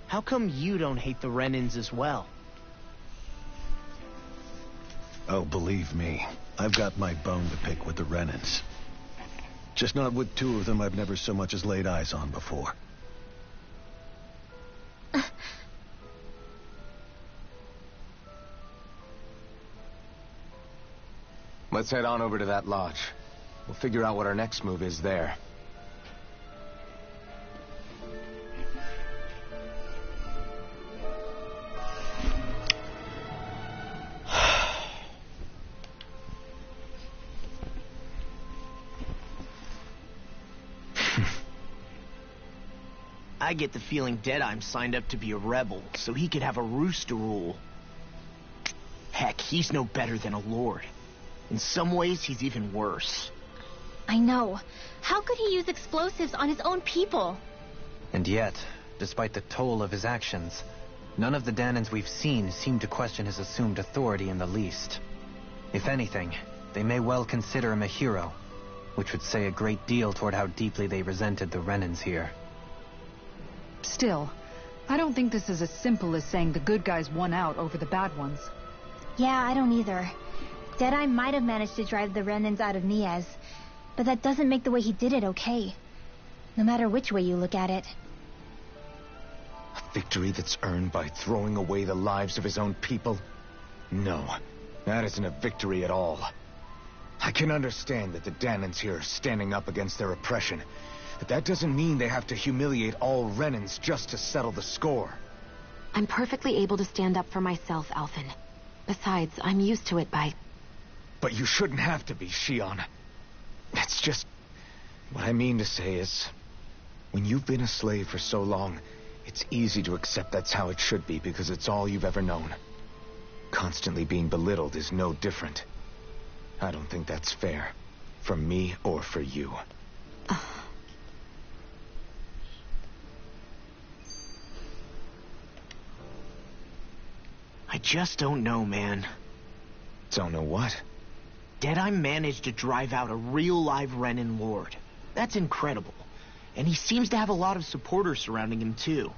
how come you don't hate the Renans as well? Oh, believe me, I've got my bone to pick with the Renans. Just not with two of them I've never so much as laid eyes on before. Let's head on over to that lodge. We'll figure out what our next move is there. I get the feeling Deadeye signed up to be a rebel, so he could have a roost to rule. Heck, he's no better than a lord. In some ways, he's even worse. I know. How could he use explosives on his own people? And yet, despite the toll of his actions, none of the Danons we've seen seem to question his assumed authority in the least. If anything, they may well consider him a hero, which would say a great deal toward how deeply they resented the Renans here. Still, I don't think this is as simple as saying the good guys won out over the bad ones. Yeah, I don't either. Deadeye might have managed to drive the Renans out of Niaz, but that doesn't make the way he did it okay. No matter which way you look at it. A victory that's earned by throwing away the lives of his own people? No, that isn't a victory at all. I can understand that the Danans here are standing up against their oppression, but that doesn't mean they have to humiliate all Renans just to settle the score. I'm perfectly able to stand up for myself, Alphen. Besides, I'm used to it by... But you shouldn't have to be, Shion. It's just... What I mean to say is... When you've been a slave for so long, it's easy to accept that's how it should be because it's all you've ever known. Constantly being belittled is no different. I don't think that's fair. For me or for you. I just don't know, man. Don't know what? Deadeye managed to drive out a real live Renan Lord. That's incredible. And he seems to have a lot of supporters surrounding him, too.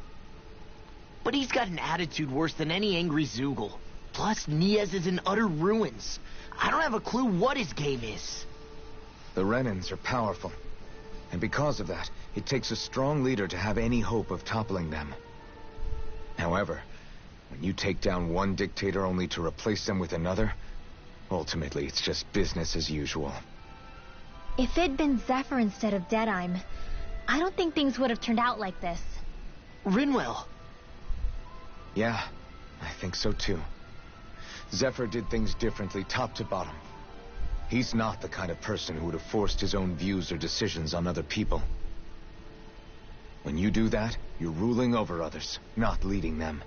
But he's got an attitude worse than any angry Zoogle. Plus, Niaz is in utter ruins. I don't have a clue what his game is. The Renans are powerful. And because of that, it takes a strong leader to have any hope of toppling them. However, when you take down one dictator only to replace them with another, ultimately it's just business as usual. If it'd been Zephyr instead of Deadeye, I don't think things would have turned out like this. Rinwell. Yeah, I think so too. Zephyr did things differently top to bottom. He's not the kind of person who would have forced his own views or decisions on other people. When you do that, you're ruling over others, not leading them.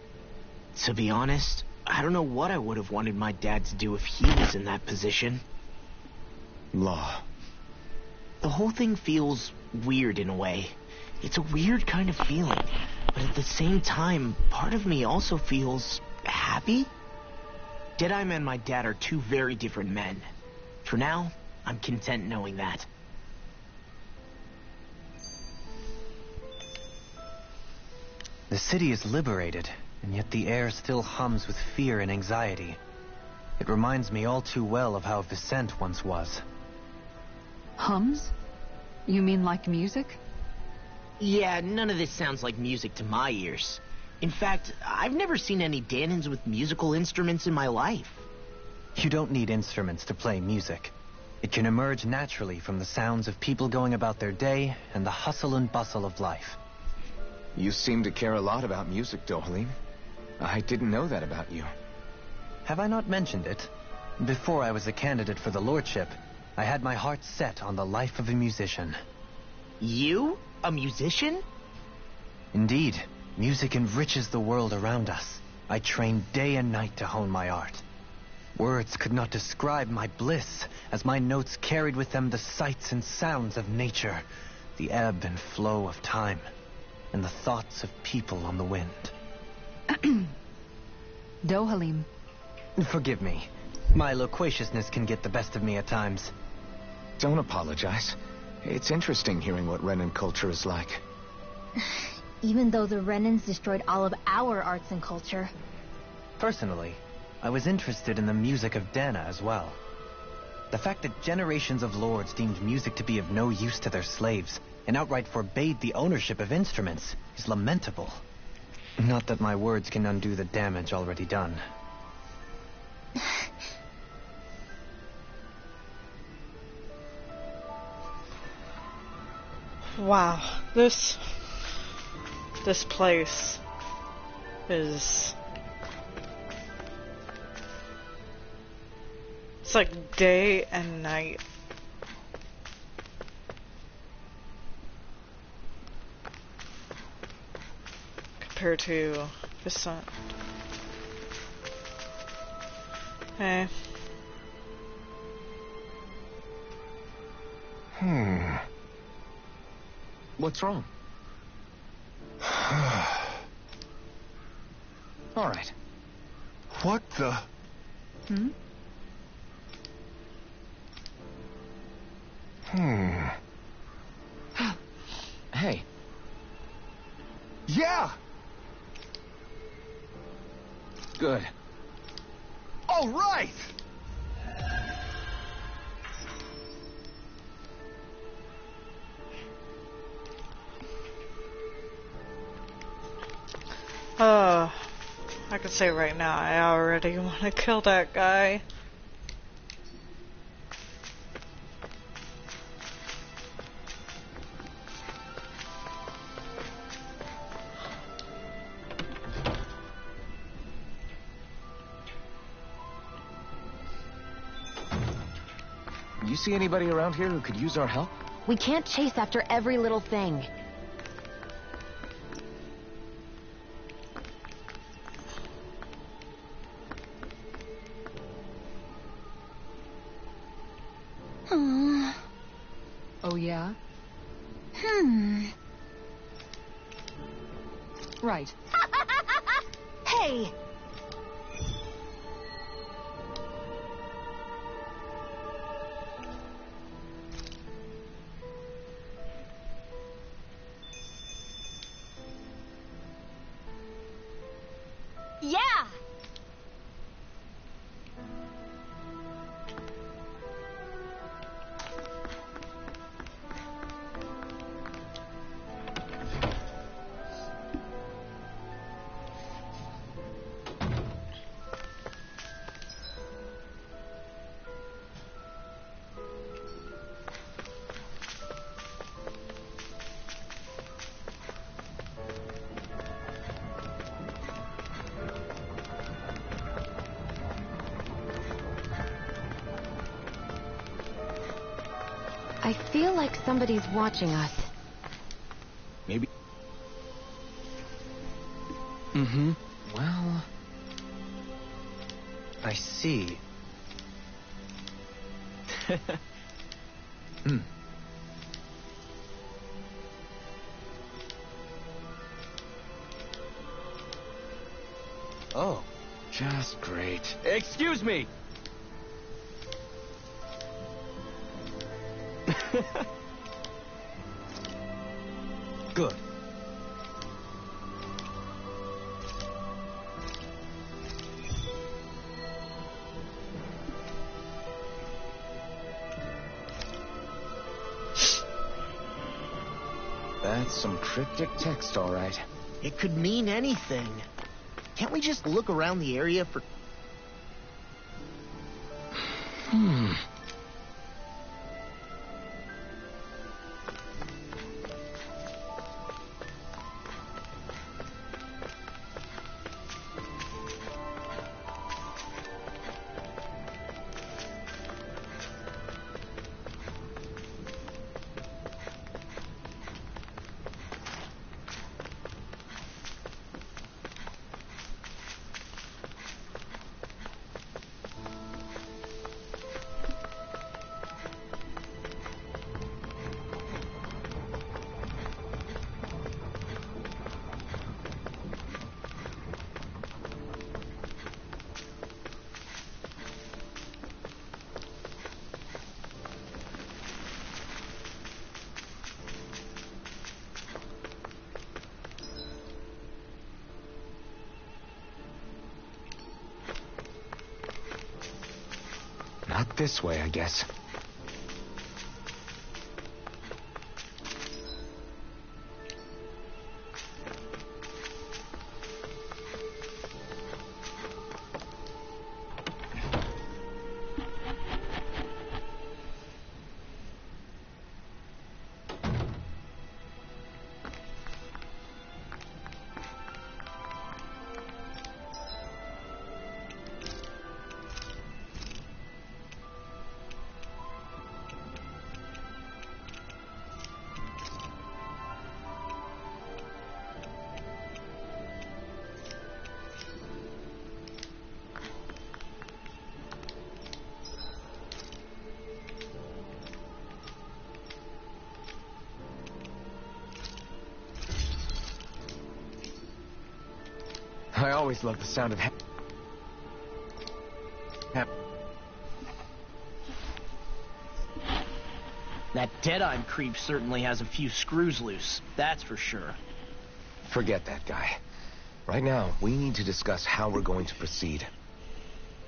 To be honest, I don't know what I would have wanted my dad to do if he was in that position. Law. The whole thing feels weird in a way. It's a weird kind of feeling. But at the same time, part of me also feels happy. Deadeye and my dad are two very different men. For now, I'm content knowing that. The city is liberated, and yet the air still hums with fear and anxiety. It reminds me all too well of how Vicente once was. Hums? You mean like music? Yeah, none of this sounds like music to my ears. In fact, I've never seen any Danans with musical instruments in my life. You don't need instruments to play music. It can emerge naturally from the sounds of people going about their day and the hustle and bustle of life. You seem to care a lot about music, Dohalim. I didn't know that about you. Have I not mentioned it? Before I was a candidate for the lordship, I had my heart set on the life of a musician. You? A musician? Indeed. Music enriches the world around us. I trained day and night to hone my art. Words could not describe my bliss, as my notes carried with them the sights and sounds of nature, the ebb and flow of time, and the thoughts of people on the wind. Dohalim. Forgive me. My loquaciousness can get the best of me at times. Don't apologize. It's interesting hearing what Renan culture is like. Even though the Renans destroyed all of our arts and culture. Personally, I was interested in the music of Dana as well. The fact that generations of lords deemed music to be of no use to their slaves and outright forbade the ownership of instruments is lamentable. Not that my words can undo the damage already done. Wow, this place is... It's like day and night. Compared to Vicente. Hey. What's wrong? All right. What the... Hey. Yeah! Good. All right! I can say right now, I already want to kill that guy. You see anybody around here who could use our help? We can't chase after every little thing. Oh, yeah? Right. Hey! Yeah! I feel like somebody's watching us. Maybe. Well, I see. oh, just great. Excuse me! Good. That's some cryptic text, all right. It could mean anything. Can't we just look around the area for... Not this way, I guess. I always love the sound of That Deadeye creep certainly has a few screws loose, that's for sure. Forget that guy. Right now, we need to discuss how we're going to proceed.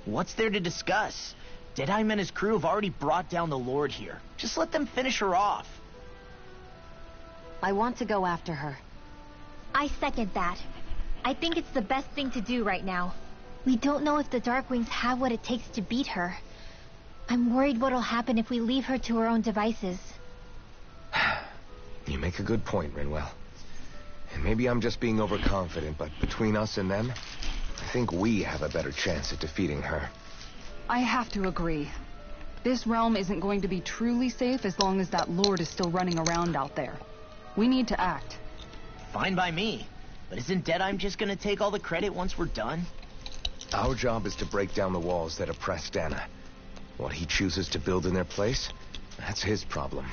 What's there to discuss? Deadeye and his crew have already brought down the Lord here. Just let them finish her off. I want to go after her. I second that. I think it's the best thing to do right now. We don't know if the Darkwings have what it takes to beat her. I'm worried what'll happen if we leave her to her own devices. You make a good point, Rinwell. And maybe I'm just being overconfident, but between us and them, I think we have a better chance at defeating her. I have to agree. This realm isn't going to be truly safe as long as that Lord is still running around out there. We need to act. Fine by me. But isn't Deadeye just gonna take all the credit once we're done? Our job is to break down the walls that oppress Dana. What he chooses to build in their place, that's his problem.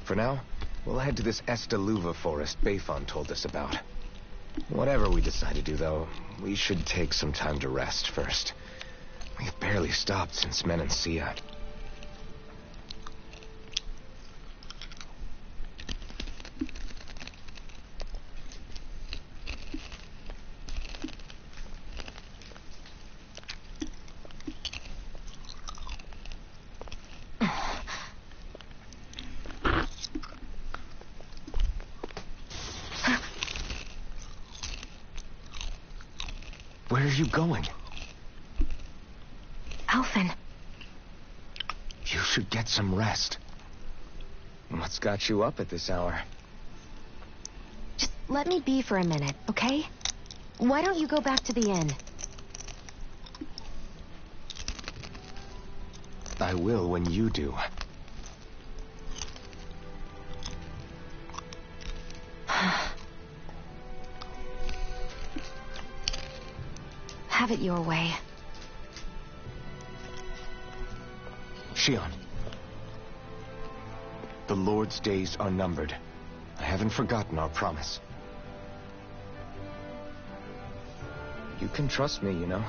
For now, we'll head to this Estaluva forest Bayfon told us about. Whatever we decide to do, though, we should take some time to rest first. We've barely stopped since Menancia. Where are you going? Alphen. You should get some rest. What's got you up at this hour? Just let me be for a minute, okay? Why don't you go back to the inn? I will when you do. Have it your way. Shion. The Lord's days are numbered. I haven't forgotten our promise. You can trust me, you know.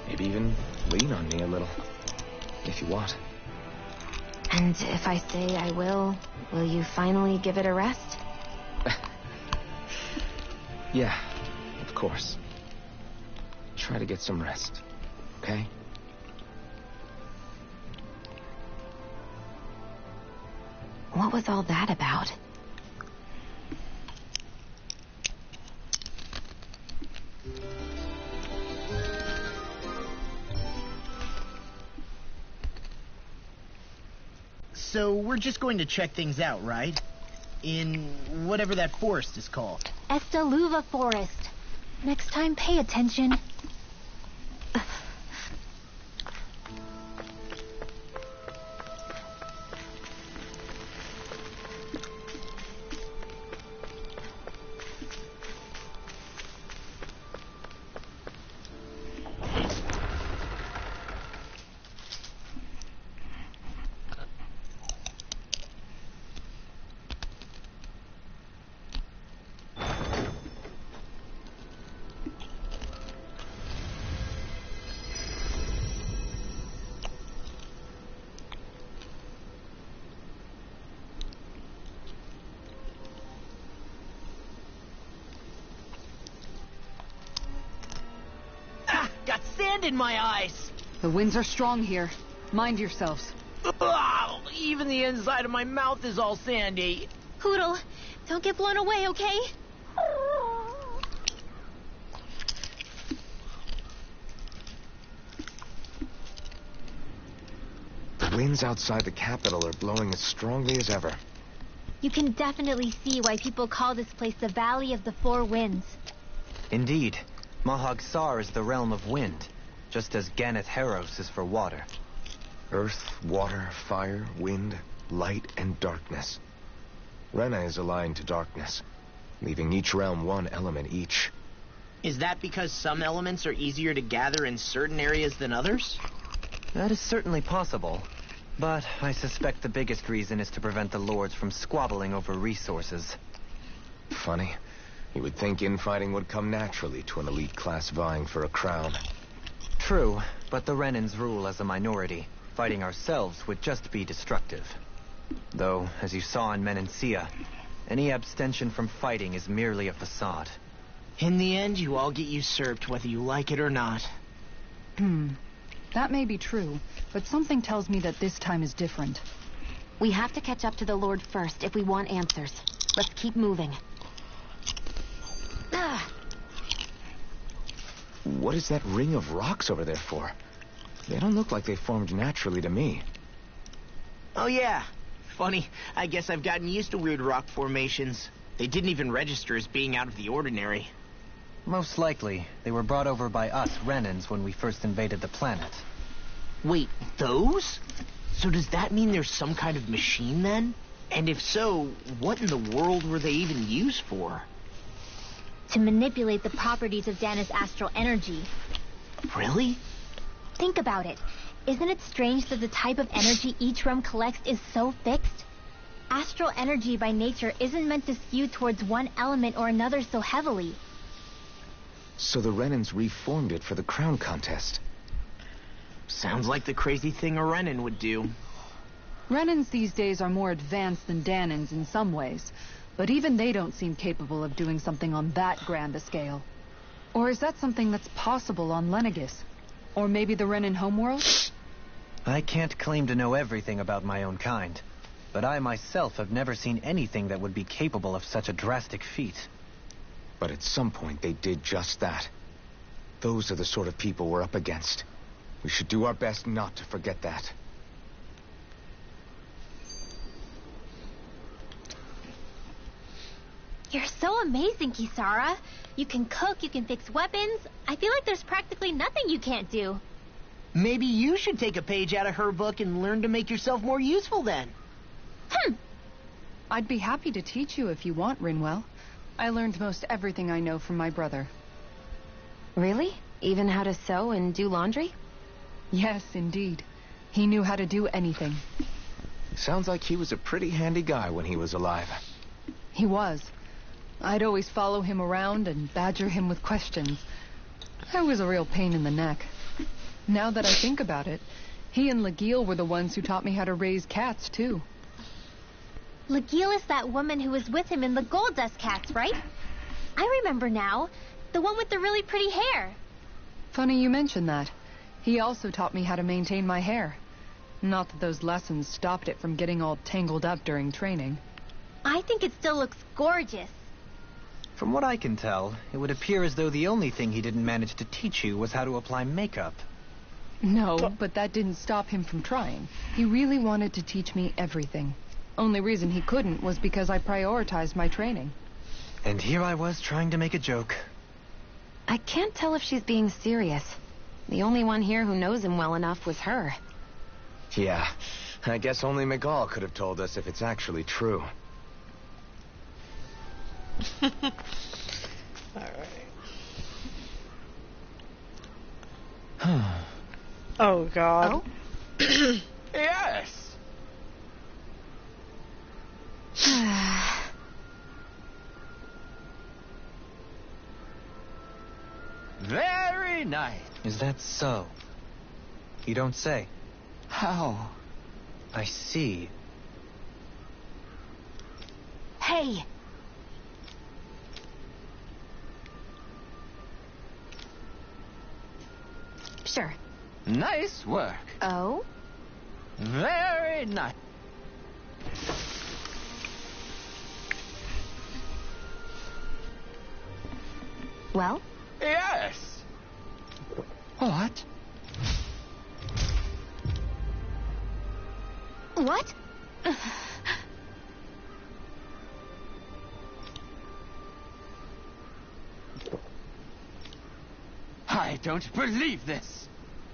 Maybe even lean on me a little. If you want. And if I say I will you finally give it a rest? Yeah, of course. Try to get some rest, okay? What was all that about? So we're just going to check things out, right? In whatever that forest is called. Estaluva Forest. Next time, pay attention. Got sand in my eyes! The winds are strong here. Mind yourselves. Ugh, even the inside of my mouth is all sandy. Poodle, don't get blown away, okay? The winds outside the capital are blowing as strongly as ever. You can definitely see why people call this place the Valley of the Four Winds. Indeed. Mahag Sar is the realm of wind, just as Ganeth Heros is for water. Earth, water, fire, wind, light, and darkness. Rena is aligned to darkness, leaving each realm one element each. Is that because some elements are easier to gather in certain areas than others? That is certainly possible, but I suspect the biggest reason is to prevent the lords from squabbling over resources. Funny. You would think infighting would come naturally to an elite class vying for a crown. True, but the Renans rule as a minority. Fighting ourselves would just be destructive. Though, as you saw in Menancia, any abstention from fighting is merely a facade. In the end, you all get usurped whether you like it or not. That may be true, but something tells me that this time is different. We have to catch up to the Lord first if we want answers. Let's keep moving. What is that ring of rocks over there for? They don't look like they formed naturally to me. Oh yeah. Funny, I guess I've gotten used to weird rock formations. They didn't even register as being out of the ordinary. Most likely, they were brought over by us Renans when we first invaded the planet. Wait, those? So does that mean there's some kind of machine then? And if so, what in the world were they even used for? To manipulate the properties of Dana's astral energy. Really? Think about it. Isn't it strange that the type of energy each realm collects is so fixed? Astral energy by nature isn't meant to skew towards one element or another so heavily. So the Renans reformed it for the crown contest. Sounds like the crazy thing a Renan would do. Renans these days are more advanced than Danans in some ways, but even they don't seem capable of doing something on that grand a scale. Or is that something that's possible on Lenegis? Or maybe the Renan homeworld? I can't claim to know everything about my own kind, but I myself have never seen anything that would be capable of such a drastic feat. But at some point they did just that. Those are the sort of people we're up against. We should do our best not to forget that. You're so amazing, Kisara. You can cook, you can fix weapons. I feel like there's practically nothing you can't do. Maybe you should take a page out of her book and learn to make yourself more useful then. I'd be happy to teach you if you want, Rinwell. I learned most everything I know from my brother. Really? Even how to sew and do laundry? Yes, indeed. He knew how to do anything. Sounds like he was a pretty handy guy when he was alive. He was. I'd always follow him around and badger him with questions. I was a real pain in the neck. Now that I think about it, he and Legil were the ones who taught me how to raise cats, too. Legil is that woman who was with him in the Gold Dust Cats, right? I remember now. The one with the really pretty hair. Funny you mention that. He also taught me how to maintain my hair. Not that those lessons stopped it from getting all tangled up during training. I think it still looks gorgeous. From what I can tell, it would appear as though the only thing he didn't manage to teach you was how to apply makeup. No, but that didn't stop him from trying. He really wanted to teach me everything. Only reason he couldn't was because I prioritized my training. And here I was trying to make a joke. I can't tell if she's being serious. The only one here who knows him well enough was her. Yeah, I guess only Miguel could have told us if it's actually true. Alright. Oh, God. Oh? Yes! Very nice. Is that so? You don't say. How? I see. Hey! Sure. Nice work. Oh? Very nice. Well? Yes. What? What? I don't believe this.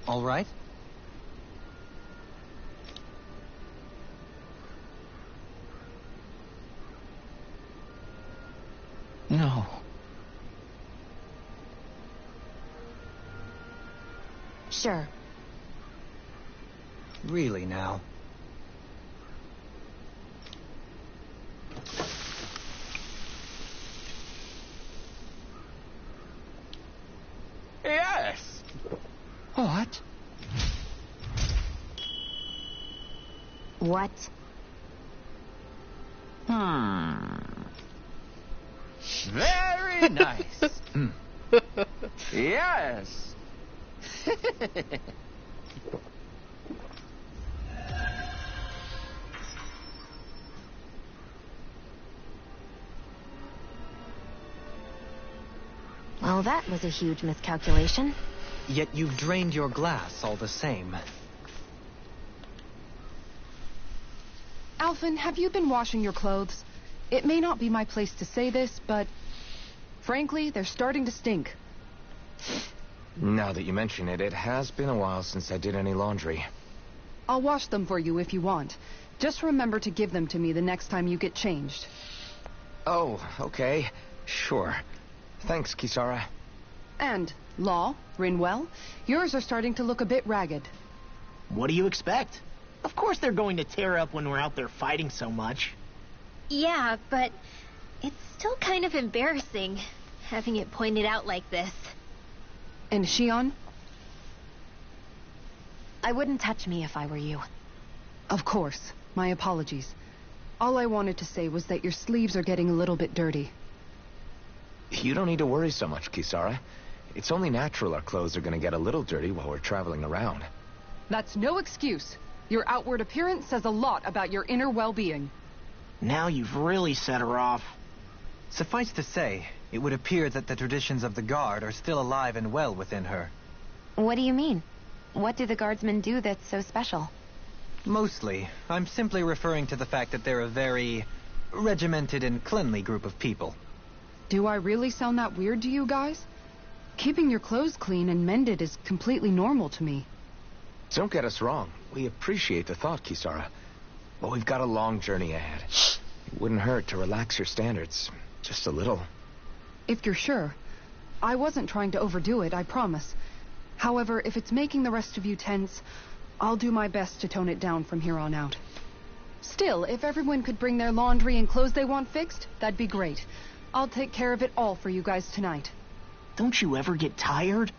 All right. No. Sure. Really now. Yes. What? What? Very nice. Yes. Well, that was a huge miscalculation. Yet you've drained your glass all the same. Alphen, have you been washing your clothes? It may not be my place to say this, but frankly, they're starting to stink. Now that you mention it, it has been a while since I did any laundry. I'll wash them for you if you want. Just remember to give them to me the next time you get changed. Oh, okay. Sure. Thanks, Kisara. And, Law, Rinwell, yours are starting to look a bit ragged. What do you expect? Of course they're going to tear up when we're out there fighting so much. Yeah, but it's still kind of embarrassing having it pointed out like this. And Shion? I wouldn't touch me if I were you. Of course. My apologies. All I wanted to say was that your sleeves are getting a little bit dirty. You don't need to worry so much, Kisara. It's only natural our clothes are going to get a little dirty while we're traveling around. That's no excuse. Your outward appearance says a lot about your inner well-being. Now you've really set her off. Suffice to say, it would appear that the traditions of the Guard are still alive and well within her. What do you mean? What do the Guardsmen do that's so special? Mostly, I'm simply referring to the fact that they're a very regimented and cleanly group of people. Do I really sound that weird to you guys? Keeping your clothes clean and mended is completely normal to me. Don't get us wrong. We appreciate the thought, Kisara. But we've got a long journey ahead. It wouldn't hurt to relax your standards. Just a little. If you're sure. I wasn't trying to overdo it, I promise. However, if it's making the rest of you tense, I'll do my best to tone it down from here on out. Still, if everyone could bring their laundry and clothes they want fixed, that'd be great. I'll take care of it all for you guys tonight. Don't you ever get tired?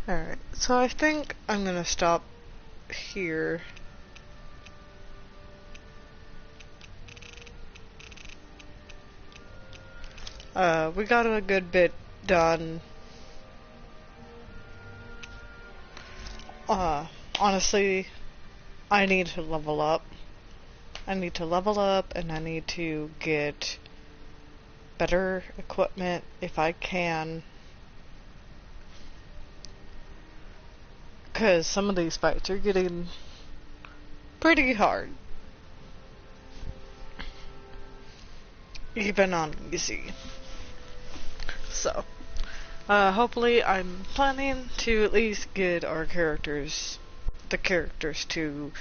Alright, so I think I'm gonna stop here. We got a good bit done. Honestly, I need to level up. I need to level up and I need to get better equipment if I can. Because some of these fights are getting pretty hard. Even on easy. So, hopefully I'm planning to at least get our characters, the characters to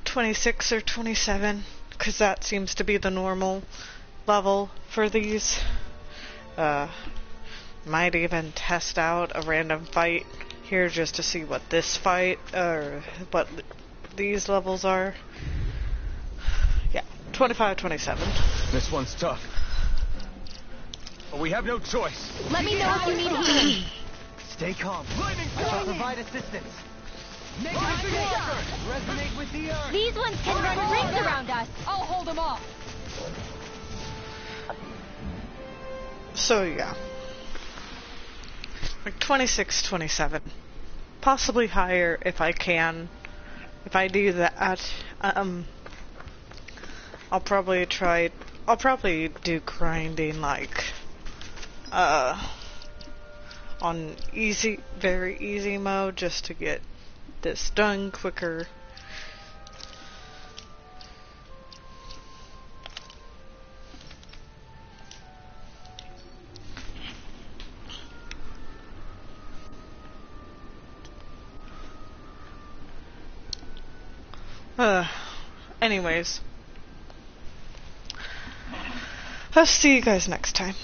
26 or 27, because that seems to be the normal level for these. Might even test out a random fight here just to see what this fight, or what these levels are. Yeah, 25, 27. This one's tough. But we have no choice. Let me know if you need healing. Stay calm. I shall provide assistance. Make it work! Resonate with the earth! These ones can run rings around us. I'll hold them off. So yeah. Like 26, 27. Possibly higher if I can. If I do that, I'll probably do grinding like, on easy, very easy mode just to get this done quicker. Anyways. I'll see you guys next time.